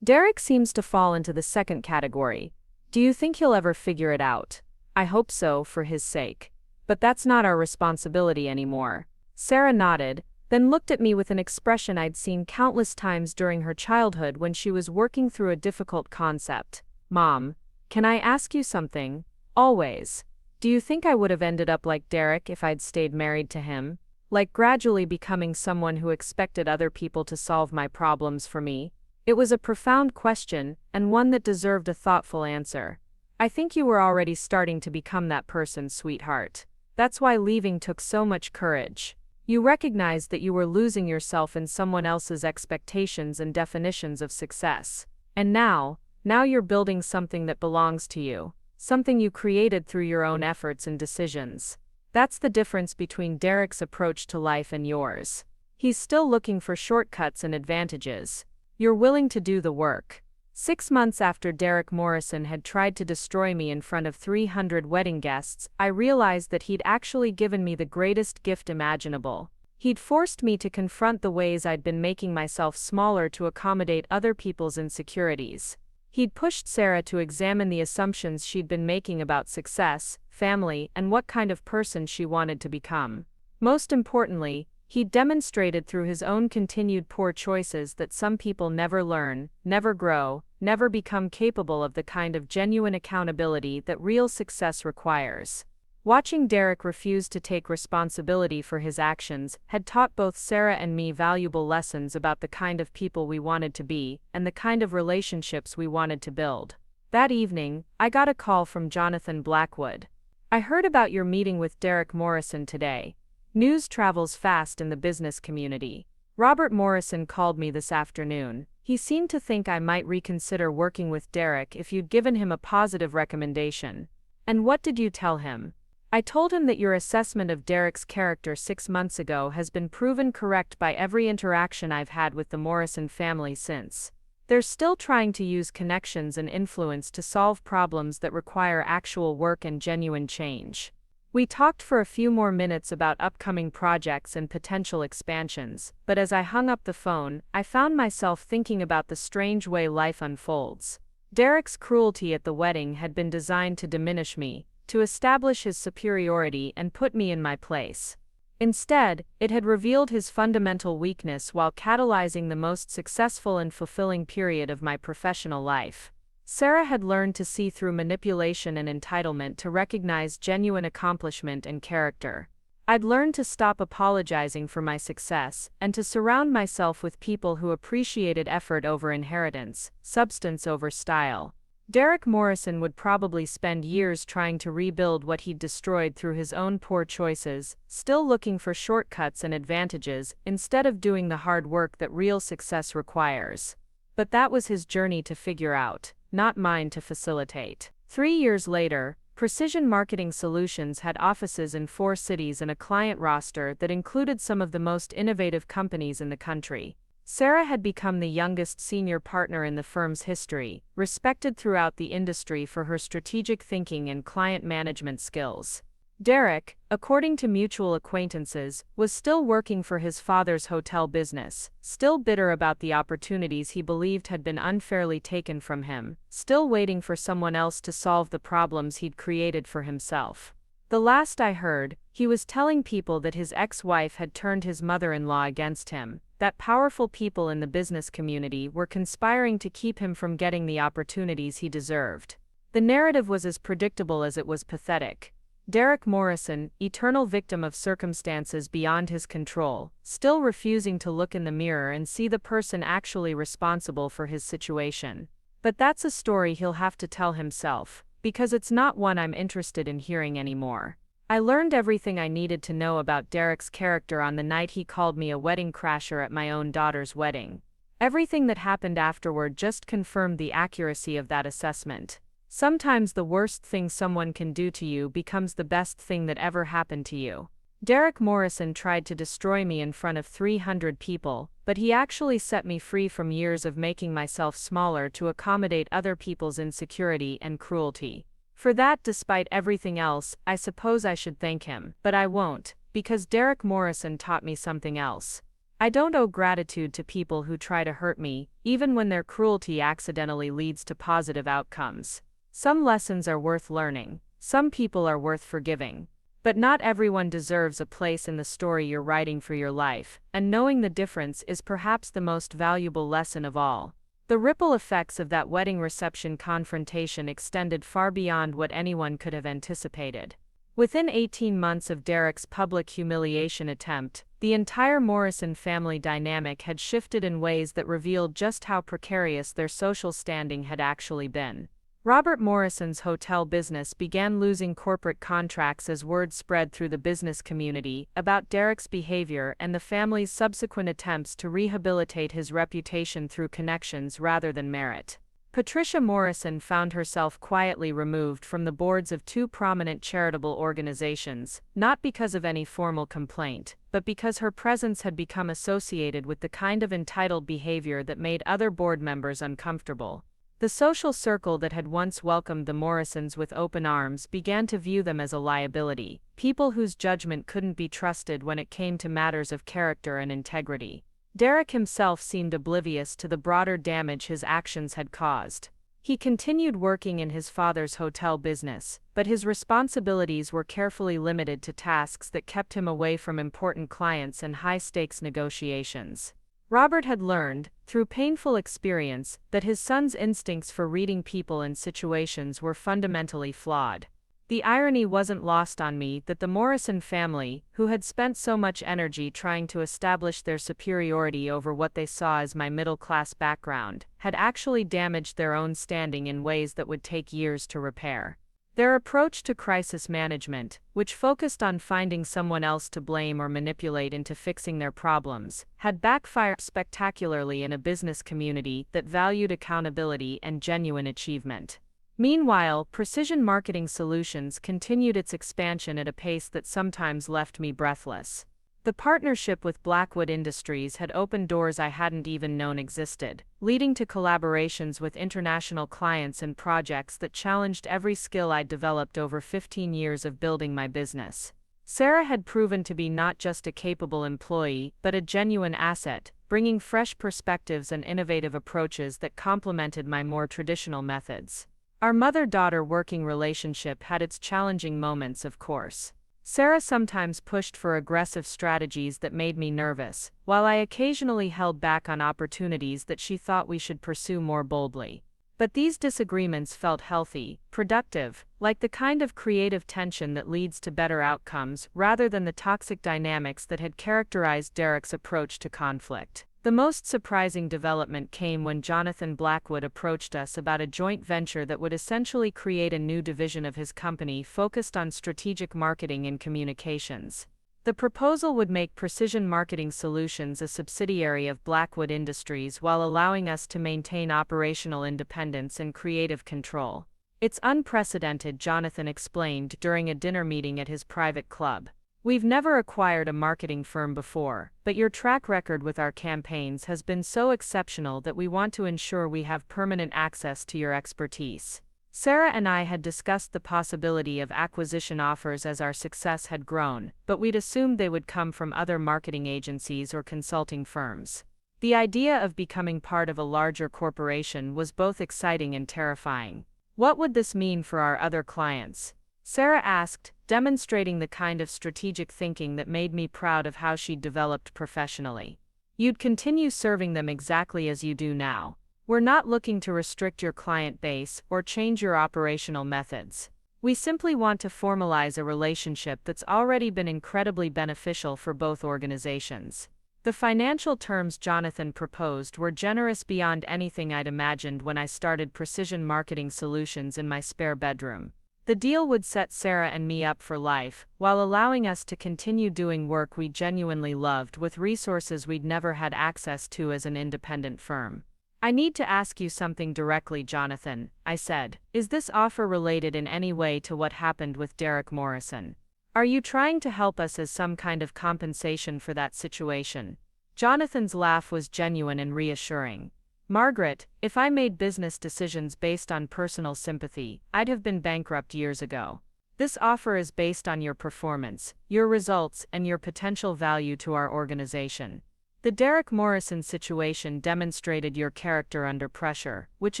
Derek seems to fall into the second category. Do you think he'll ever figure it out? I hope so, for his sake. But that's not our responsibility anymore. Sarah nodded, then looked at me with an expression I'd seen countless times during her childhood when she was working through a difficult concept. Mom, can I ask you something? Always. Do you think I would have ended up like Derek if I'd stayed married to him? like gradually becoming someone who expected other people to solve my problems for me? It was a profound question, and one that deserved a thoughtful answer. I think you were already starting to become that person, sweetheart. That's why leaving took so much courage. You recognized that you were losing yourself in someone else's expectations and definitions of success. And now you're building something that belongs to you, something you created through your own efforts and decisions. That's the difference between Derek's approach to life and yours. He's still looking for shortcuts and advantages. You're willing to do the work. 6 months after Derek Morrison had tried to destroy me in front of 300 wedding guests, I realized that he'd actually given me the greatest gift imaginable. He'd forced me to confront the ways I'd been making myself smaller to accommodate other people's insecurities. He'd pushed Sarah to examine the assumptions she'd been making about success, family, and what kind of person she wanted to become. Most importantly, he demonstrated through his own continued poor choices that some people never learn, never grow, never become capable of the kind of genuine accountability that real success requires. Watching Derek refuse to take responsibility for his actions had taught both Sarah and me valuable lessons about the kind of people we wanted to be and the kind of relationships we wanted to build. That evening, I got a call from Jonathan Blackwood. "I heard about your meeting with Derek Morrison today. News travels fast in the business community. Robert Morrison called me this afternoon. He seemed to think I might reconsider working with Derek if you'd given him a positive recommendation." "And what did you tell him?" "I told him that your assessment of Derek's character 6 months ago has been proven correct by every interaction I've had with the Morrison family since. They're still trying to use connections and influence to solve problems that require actual work and genuine change." We talked for a few more minutes about upcoming projects and potential expansions, but as I hung up the phone, I found myself thinking about the strange way life unfolds. Derek's cruelty at the wedding had been designed to diminish me, to establish his superiority and put me in my place. Instead, it had revealed his fundamental weakness while catalyzing the most successful and fulfilling period of my professional life. Sarah had learned to see through manipulation and entitlement to recognize genuine accomplishment and character. I'd learned to stop apologizing for my success and to surround myself with people who appreciated effort over inheritance, substance over style. Derek Morrison would probably spend years trying to rebuild what he'd destroyed through his own poor choices, still looking for shortcuts and advantages instead of doing the hard work that real success requires. But that was his journey to figure out, not mine to facilitate. 3 years later, Precision Marketing Solutions had offices in 4 cities and a client roster that included some of the most innovative companies in the country. Sarah had become the youngest senior partner in the firm's history, respected throughout the industry for her strategic thinking and client management skills. Derek, according to mutual acquaintances, was still working for his father's hotel business, still bitter about the opportunities he believed had been unfairly taken from him, still waiting for someone else to solve the problems he'd created for himself. The last I heard, he was telling people that his ex-wife had turned his mother-in-law against him, that powerful people in the business community were conspiring to keep him from getting the opportunities he deserved. The narrative was as predictable as it was pathetic. Derek Morrison, eternal victim of circumstances beyond his control, still refusing to look in the mirror and see the person actually responsible for his situation. But that's a story he'll have to tell himself, because it's not one I'm interested in hearing anymore. I learned everything I needed to know about Derek's character on the night he called me a wedding crasher at my own daughter's wedding. Everything that happened afterward just confirmed the accuracy of that assessment. Sometimes the worst thing someone can do to you becomes the best thing that ever happened to you. Derek Morrison tried to destroy me in front of 300 people, but he actually set me free from years of making myself smaller to accommodate other people's insecurity and cruelty. For that, despite everything else, I suppose I should thank him, but I won't, because Derek Morrison taught me something else. I don't owe gratitude to people who try to hurt me, even when their cruelty accidentally leads to positive outcomes. Some lessons are worth learning, some people are worth forgiving. But not everyone deserves a place in the story you're writing for your life, and knowing the difference is perhaps the most valuable lesson of all. The ripple effects of that wedding reception confrontation extended far beyond what anyone could have anticipated. Within 18 months of Derek's public humiliation attempt, the entire Morrison family dynamic had shifted in ways that revealed just how precarious their social standing had actually been. Robert Morrison's hotel business began losing corporate contracts as word spread through the business community about Derek's behavior and the family's subsequent attempts to rehabilitate his reputation through connections rather than merit. Patricia Morrison found herself quietly removed from the boards of two prominent charitable organizations, not because of any formal complaint, but because her presence had become associated with the kind of entitled behavior that made other board members uncomfortable. The social circle that had once welcomed the Morrisons with open arms began to view them as a liability, people whose judgment couldn't be trusted when it came to matters of character and integrity. Derek himself seemed oblivious to the broader damage his actions had caused. He continued working in his father's hotel business, but his responsibilities were carefully limited to tasks that kept him away from important clients and high-stakes negotiations. Robert had learned, through painful experience, that his son's instincts for reading people and situations were fundamentally flawed. The irony wasn't lost on me that the Morrison family, who had spent so much energy trying to establish their superiority over what they saw as my middle-class background, had actually damaged their own standing in ways that would take years to repair. Their approach to crisis management, which focused on finding someone else to blame or manipulate into fixing their problems, had backfired spectacularly in a business community that valued accountability and genuine achievement. Meanwhile, Precision Marketing Solutions continued its expansion at a pace that sometimes left me breathless. The partnership with Blackwood Industries had opened doors I hadn't even known existed, leading to collaborations with international clients and projects that challenged every skill I'd developed over 15 years of building my business. Sarah had proven to be not just a capable employee, but a genuine asset, bringing fresh perspectives and innovative approaches that complemented my more traditional methods. Our mother-daughter working relationship had its challenging moments, of course. Sarah sometimes pushed for aggressive strategies that made me nervous, while I occasionally held back on opportunities that she thought we should pursue more boldly. But these disagreements felt healthy, productive, like the kind of creative tension that leads to better outcomes rather than the toxic dynamics that had characterized Derek's approach to conflict. The most surprising development came when Jonathan Blackwood approached us about a joint venture that would essentially create a new division of his company focused on strategic marketing and communications. The proposal would make Precision Marketing Solutions a subsidiary of Blackwood Industries while allowing us to maintain operational independence and creative control. "It's unprecedented," Jonathan explained during a dinner meeting at his private club. "We've never acquired a marketing firm before, but your track record with our campaigns has been so exceptional that we want to ensure we have permanent access to your expertise." Sarah and I had discussed the possibility of acquisition offers as our success had grown, but we'd assumed they would come from other marketing agencies or consulting firms. The idea of becoming part of a larger corporation was both exciting and terrifying. "What would this mean for our other clients?" Sarah asked, demonstrating the kind of strategic thinking that made me proud of how she'd developed professionally. "You'd continue serving them exactly as you do now. We're not looking to restrict your client base or change your operational methods. We simply want to formalize a relationship that's already been incredibly beneficial for both organizations." The financial terms Jonathan proposed were generous beyond anything I'd imagined when I started Precision Marketing Solutions in my spare bedroom. The deal would set Sarah and me up for life, while allowing us to continue doing work we genuinely loved with resources we'd never had access to as an independent firm. "I need to ask you something directly, Jonathan," I said. "Is this offer related in any way to what happened with Derek Morrison? Are you trying to help us as some kind of compensation for that situation?" Jonathan's laugh was genuine and reassuring. "Margaret, if I made business decisions based on personal sympathy, I'd have been bankrupt years ago. This offer is based on your performance, your results, and your potential value to our organization. The Derek Morrison situation demonstrated your character under pressure, which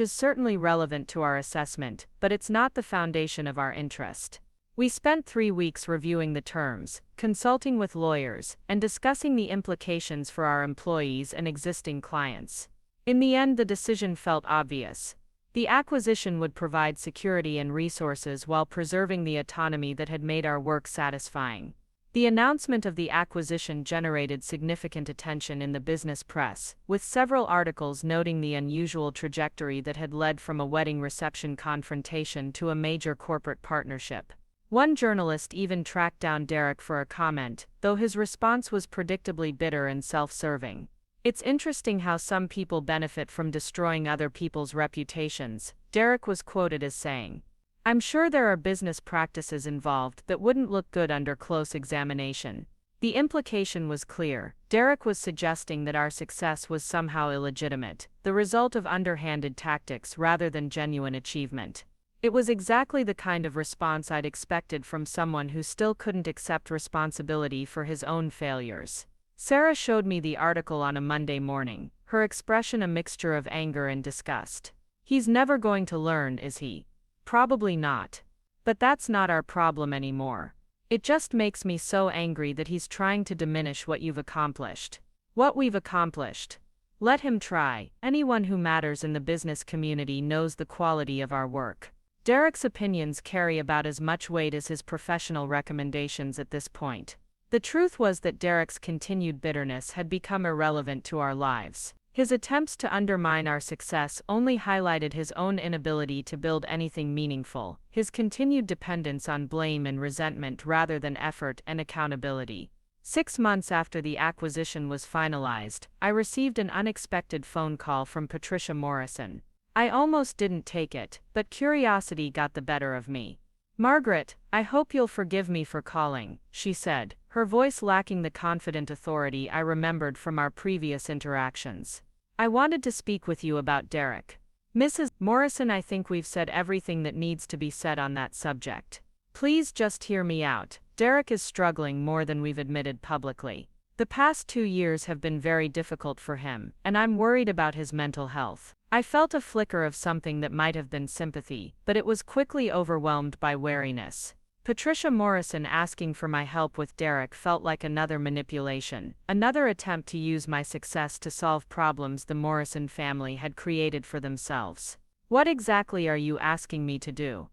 is certainly relevant to our assessment, but it's not the foundation of our interest." We spent 3 weeks reviewing the terms, consulting with lawyers, and discussing the implications for our employees and existing clients. In the end, the decision felt obvious. The acquisition would provide security and resources while preserving the autonomy that had made our work satisfying. The announcement of the acquisition generated significant attention in the business press, with several articles noting the unusual trajectory that had led from a wedding reception confrontation to a major corporate partnership. One journalist even tracked down Derek for a comment, though his response was predictably bitter and self-serving. "It's interesting how some people benefit from destroying other people's reputations," Derek was quoted as saying. "I'm sure there are business practices involved that wouldn't look good under close examination." The implication was clear. Derek was suggesting that our success was somehow illegitimate, the result of underhanded tactics rather than genuine achievement. It was exactly the kind of response I'd expected from someone who still couldn't accept responsibility for his own failures. Sarah showed me the article on a Monday morning, her expression a mixture of anger and disgust. "He's never going to learn, is he?" "Probably not. But that's not our problem anymore. It just makes me so angry that he's trying to diminish what you've accomplished." "What we've accomplished? Let him try. Anyone who matters in the business community knows the quality of our work." Derek's opinions carry about as much weight as his professional recommendations at this point. The truth was that Derek's continued bitterness had become irrelevant to our lives. His attempts to undermine our success only highlighted his own inability to build anything meaningful, his continued dependence on blame and resentment rather than effort and accountability. 6 months after the acquisition was finalized, I received an unexpected phone call from Patricia Morrison. I almost didn't take it, but curiosity got the better of me. "Margaret, I hope you'll forgive me for calling," she said, her voice lacking the confident authority I remembered from our previous interactions. "I wanted to speak with you about Derek." "Mrs. Morrison, I think we've said everything that needs to be said on that subject. Please just hear me out. Derek is struggling more than we've admitted publicly. The past 2 years have been very difficult for him, and I'm worried about his mental health." I felt a flicker of something that might have been sympathy, but it was quickly overwhelmed by wariness. Patricia Morrison asking for my help with Derek felt like another manipulation, another attempt to use my success to solve problems the Morrison family had created for themselves. "What exactly are you asking me to do?"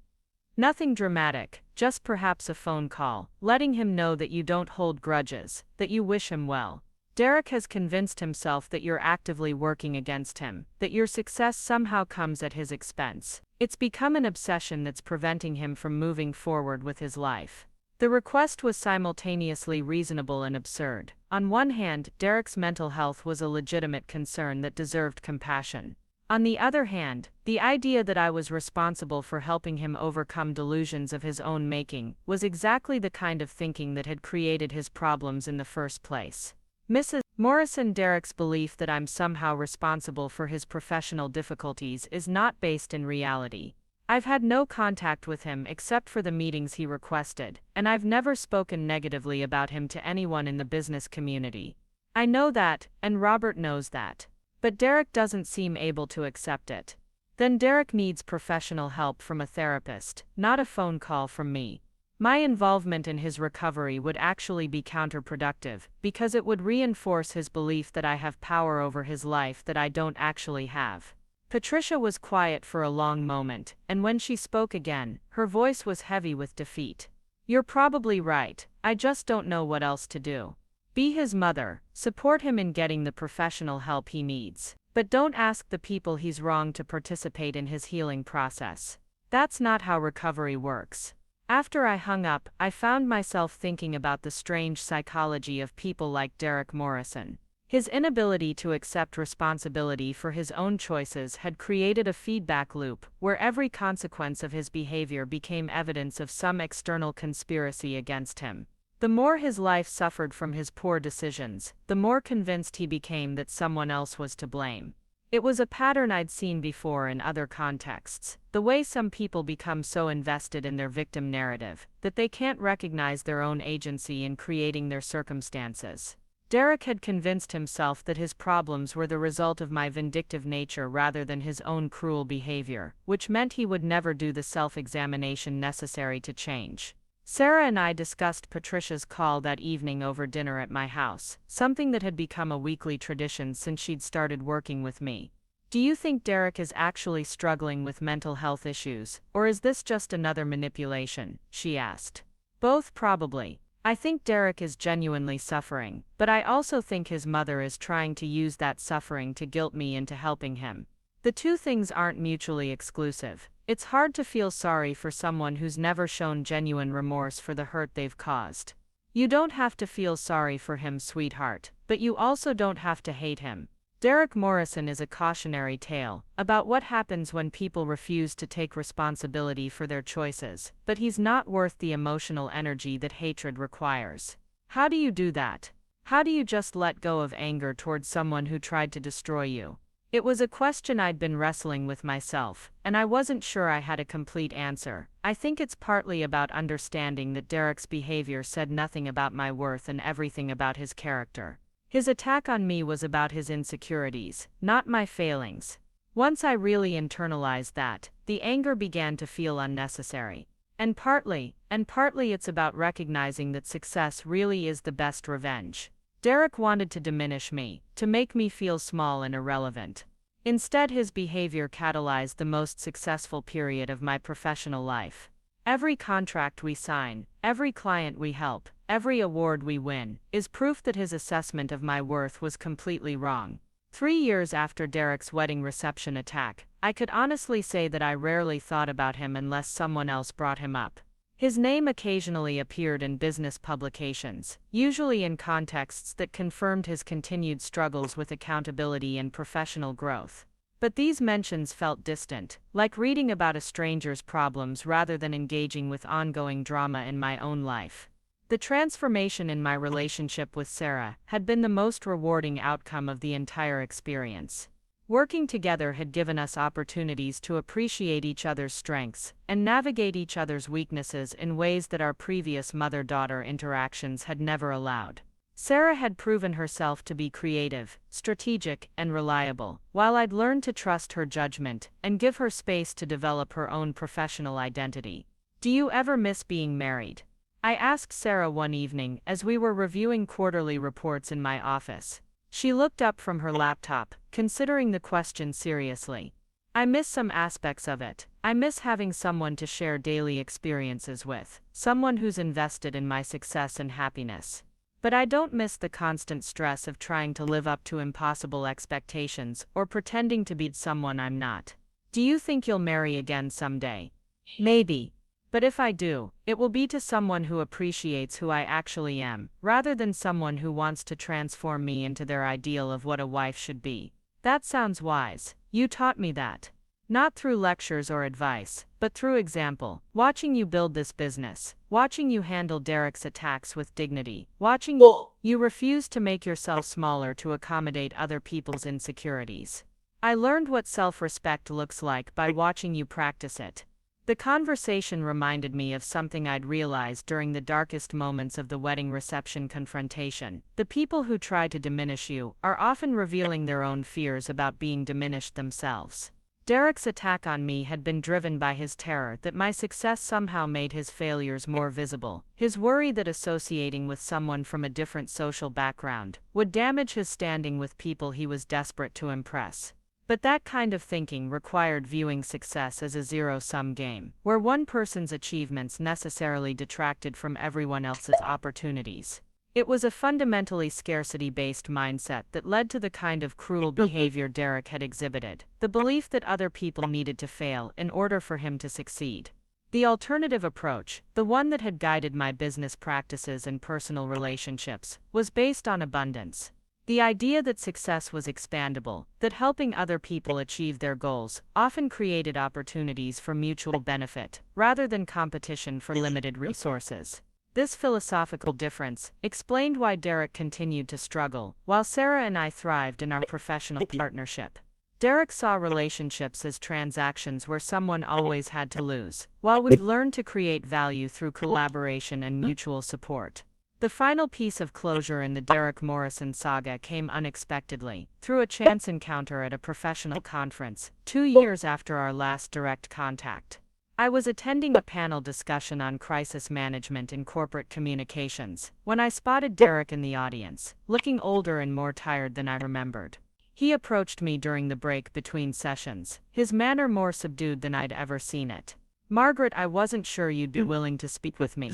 "Nothing dramatic, just perhaps a phone call, letting him know that you don't hold grudges, that you wish him well. Derek has convinced himself that you're actively working against him, that your success somehow comes at his expense. It's become an obsession that's preventing him from moving forward with his life." The request was simultaneously reasonable and absurd. On one hand, Derek's mental health was a legitimate concern that deserved compassion. On the other hand, the idea that I was responsible for helping him overcome delusions of his own making was exactly the kind of thinking that had created his problems in the first place. Mrs. Morrison, Derek's belief that I'm somehow responsible for his professional difficulties is not based in reality. I've had no contact with him except for the meetings he requested, and I've never spoken negatively about him to anyone in the business community. I know that, and Robert knows that. But Derek doesn't seem able to accept it. Then Derek needs professional help from a therapist, not a phone call from me. My involvement in his recovery would actually be counterproductive, because it would reinforce his belief that I have power over his life that I don't actually have. Patricia was quiet for a long moment, and when she spoke again, her voice was heavy with defeat. "You're probably right, I just don't know what else to do. Be his mother, support him in getting the professional help he needs, but don't ask the people he's wronged to participate in his healing process. That's not how recovery works." After I hung up, I found myself thinking about the strange psychology of people like Derek Morrison. His inability to accept responsibility for his own choices had created a feedback loop, where every consequence of his behavior became evidence of some external conspiracy against him. The more his life suffered from his poor decisions, the more convinced he became that someone else was to blame. It was a pattern I'd seen before in other contexts, the way some people become so invested in their victim narrative that they can't recognize their own agency in creating their circumstances. Derek had convinced himself that his problems were the result of my vindictive nature rather than his own cruel behavior, which meant he would never do the self-examination necessary to change. Sarah and I discussed Patricia's call that evening over dinner at my house, something that had become a weekly tradition since she'd started working with me. Do you think Derek is actually struggling with mental health issues, or is this just another manipulation? She asked. Both probably. I think Derek is genuinely suffering, but I also think his mother is trying to use that suffering to guilt me into helping him. The two things aren't mutually exclusive. It's hard to feel sorry for someone who's never shown genuine remorse for the hurt they've caused. You don't have to feel sorry for him, sweetheart, but you also don't have to hate him. Derek Morrison is a cautionary tale about what happens when people refuse to take responsibility for their choices, but he's not worth the emotional energy that hatred requires. How do you do that? How do you just let go of anger towards someone who tried to destroy you? It was a question I'd been wrestling with myself, and I wasn't sure I had a complete answer. I think it's partly about understanding that Derek's behavior said nothing about my worth and everything about his character. His attack on me was about his insecurities, not my failings. Once I really internalized that, the anger began to feel unnecessary. And partly it's about recognizing that success really is the best revenge. Derek wanted to diminish me, to make me feel small and irrelevant. Instead, his behavior catalyzed the most successful period of my professional life. Every contract we sign, every client we help, every award we win, is proof that his assessment of my worth was completely wrong. 3 years after Derek's wedding reception attack, I could honestly say that I rarely thought about him unless someone else brought him up. His name occasionally appeared in business publications, usually in contexts that confirmed his continued struggles with accountability and professional growth. But these mentions felt distant, like reading about a stranger's problems rather than engaging with ongoing drama in my own life. The transformation in my relationship with Sarah had been the most rewarding outcome of the entire experience. Working together had given us opportunities to appreciate each other's strengths and navigate each other's weaknesses in ways that our previous mother-daughter interactions had never allowed. Sarah had proven herself to be creative, strategic, and reliable, while I'd learned to trust her judgment and give her space to develop her own professional identity. Do you ever miss being married? I asked Sarah one evening as we were reviewing quarterly reports in my office. She looked up from her laptop, considering the question seriously. I miss some aspects of it. I miss having someone to share daily experiences with, someone who's invested in my success and happiness. But I don't miss the constant stress of trying to live up to impossible expectations or pretending to be someone I'm not. Do you think you'll marry again someday? Maybe. But if I do, it will be to someone who appreciates who I actually am, rather than someone who wants to transform me into their ideal of what a wife should be. That sounds wise. You taught me that. Not through lectures or advice, but through example. Watching you build this business, watching you handle Derek's attacks with dignity, watching you refuse to make yourself smaller to accommodate other people's insecurities. I learned what self-respect looks like by watching you practice it. The conversation reminded me of something I'd realized during the darkest moments of the wedding reception confrontation. The people who try to diminish you are often revealing their own fears about being diminished themselves. Derek's attack on me had been driven by his terror that my success somehow made his failures more visible, his worry that associating with someone from a different social background would damage his standing with people he was desperate to impress. But that kind of thinking required viewing success as a zero-sum game, where one person's achievements necessarily detracted from everyone else's opportunities. It was a fundamentally scarcity-based mindset that led to the kind of cruel behavior Derek had exhibited, the belief that other people needed to fail in order for him to succeed. The alternative approach, the one that had guided my business practices and personal relationships, was based on abundance. The idea that success was expandable, that helping other people achieve their goals, often created opportunities for mutual benefit, rather than competition for limited resources. This philosophical difference explained why Derek continued to struggle, while Sarah and I thrived in our professional partnership. Derek saw relationships as transactions where someone always had to lose, while we've learned to create value through collaboration and mutual support. The final piece of closure in the Derek Morrison saga came unexpectedly, through a chance encounter at a professional conference, 2 years after our last direct contact. I was attending a panel discussion on crisis management in corporate communications, when I spotted Derek in the audience, looking older and more tired than I remembered. He approached me during the break between sessions, his manner more subdued than I'd ever seen it. Margaret, I wasn't sure you'd be willing to speak with me.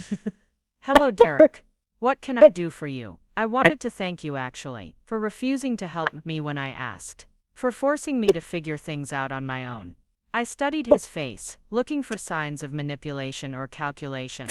Hello, Derek. What can I do for you? I wanted to thank you, actually, for refusing to help me when I asked, for forcing me to figure things out on my own. I studied his face, looking for signs of manipulation or calculation,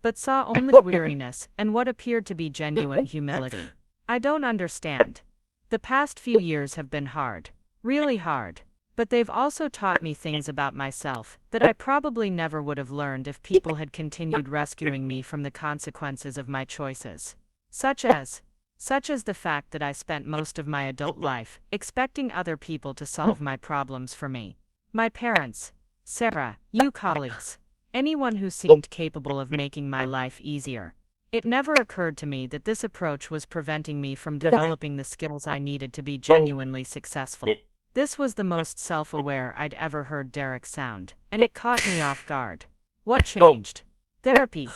but saw only weariness and what appeared to be genuine humility. I don't understand. The past few years have been hard, really hard, but they've also taught me things about myself that I probably never would have learned if people had continued rescuing me from the consequences of my choices. Such as the fact that I spent most of my adult life expecting other people to solve my problems for me. My parents, Sarah, you colleagues, anyone who seemed capable of making my life easier. It never occurred to me that this approach was preventing me from developing the skills I needed to be genuinely successful. This was the most self-aware I'd ever heard Derek sound, and it caught me off guard. What changed? Therapy.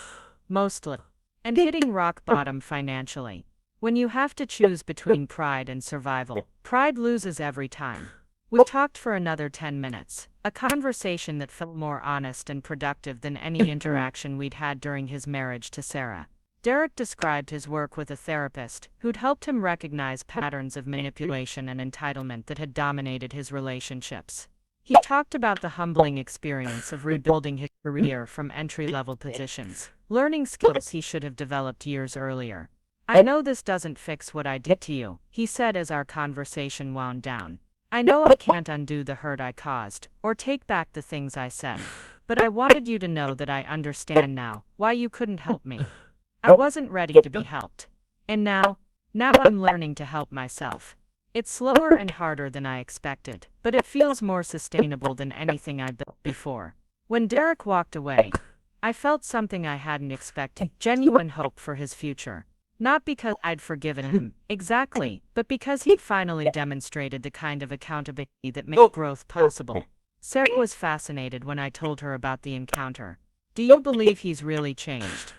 Mostly. And hitting rock bottom financially. When you have to choose between pride and survival, pride loses every time. We talked for another 10 minutes, a conversation that felt more honest and productive than any interaction we'd had during his marriage to Sarah. Derek described his work with a therapist who'd helped him recognize patterns of manipulation and entitlement that had dominated his relationships. He talked about the humbling experience of rebuilding his career from entry-level positions, learning skills he should have developed years earlier. I know this doesn't fix what I did to you, he said as our conversation wound down. I know I can't undo the hurt I caused, or take back the things I said, but I wanted you to know that I understand now why you couldn't help me. I wasn't ready to be helped. And now I'm learning to help myself. It's slower and harder than I expected, but it feels more sustainable than anything I built before. When Derek walked away, I felt something I hadn't expected, genuine hope for his future. Not because I'd forgiven him, exactly, but because he'd finally demonstrated the kind of accountability that made growth possible. Sarah was fascinated when I told her about the encounter. Do you believe he's really changed?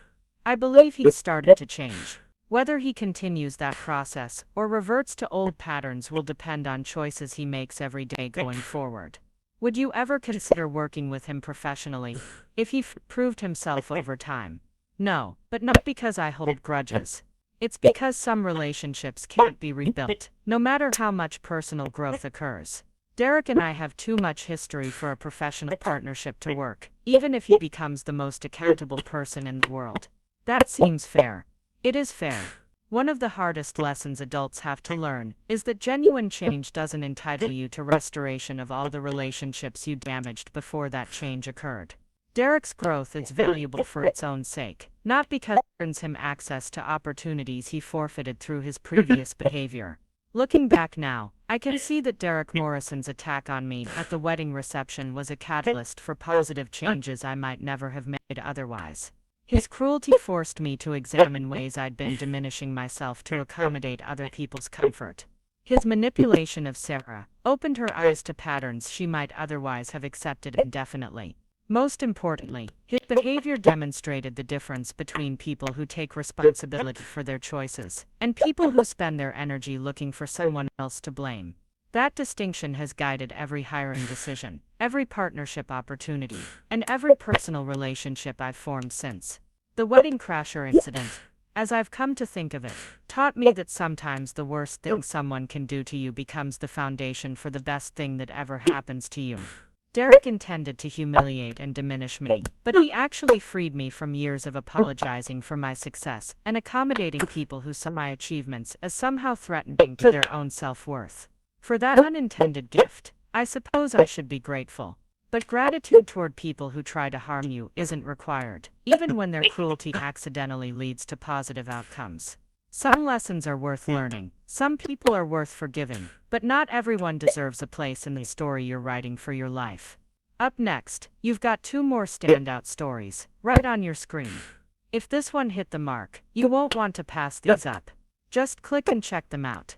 I believe he's started to change. Whether he continues that process or reverts to old patterns will depend on choices he makes every day going forward. Would you ever consider working with him professionally if he proved himself over time? No, but not because I hold grudges. It's because some relationships can't be rebuilt, no matter how much personal growth occurs. Derek and I have too much history for a professional partnership to work, even if he becomes the most accountable person in the world. That seems fair. It is fair. One of the hardest lessons adults have to learn is that genuine change doesn't entitle you to restoration of all the relationships you damaged before that change occurred. Derek's growth is valuable for its own sake, not because it earns him access to opportunities he forfeited through his previous behavior. Looking back now, I can see that Derek Morrison's attack on me at the wedding reception was a catalyst for positive changes I might never have made otherwise. His cruelty forced me to examine ways I'd been diminishing myself to accommodate other people's comfort. His manipulation of Sarah opened her eyes to patterns she might otherwise have accepted indefinitely. Most importantly, his behavior demonstrated the difference between people who take responsibility for their choices and people who spend their energy looking for someone else to blame. That distinction has guided every hiring decision, every partnership opportunity, and every personal relationship I've formed since. The wedding crasher incident, as I've come to think of it, taught me that sometimes the worst thing someone can do to you becomes the foundation for the best thing that ever happens to you. Derek intended to humiliate and diminish me, but he actually freed me from years of apologizing for my success and accommodating people who saw my achievements as somehow threatening to their own self-worth. For that unintended gift, I suppose I should be grateful. But gratitude toward people who try to harm you isn't required, even when their cruelty accidentally leads to positive outcomes. Some lessons are worth learning, some people are worth forgiving, but not everyone deserves a place in the story you're writing for your life. Up next, you've got 2 more standout stories, right on your screen. If this one hit the mark, you won't want to pass these up. Just click and check them out.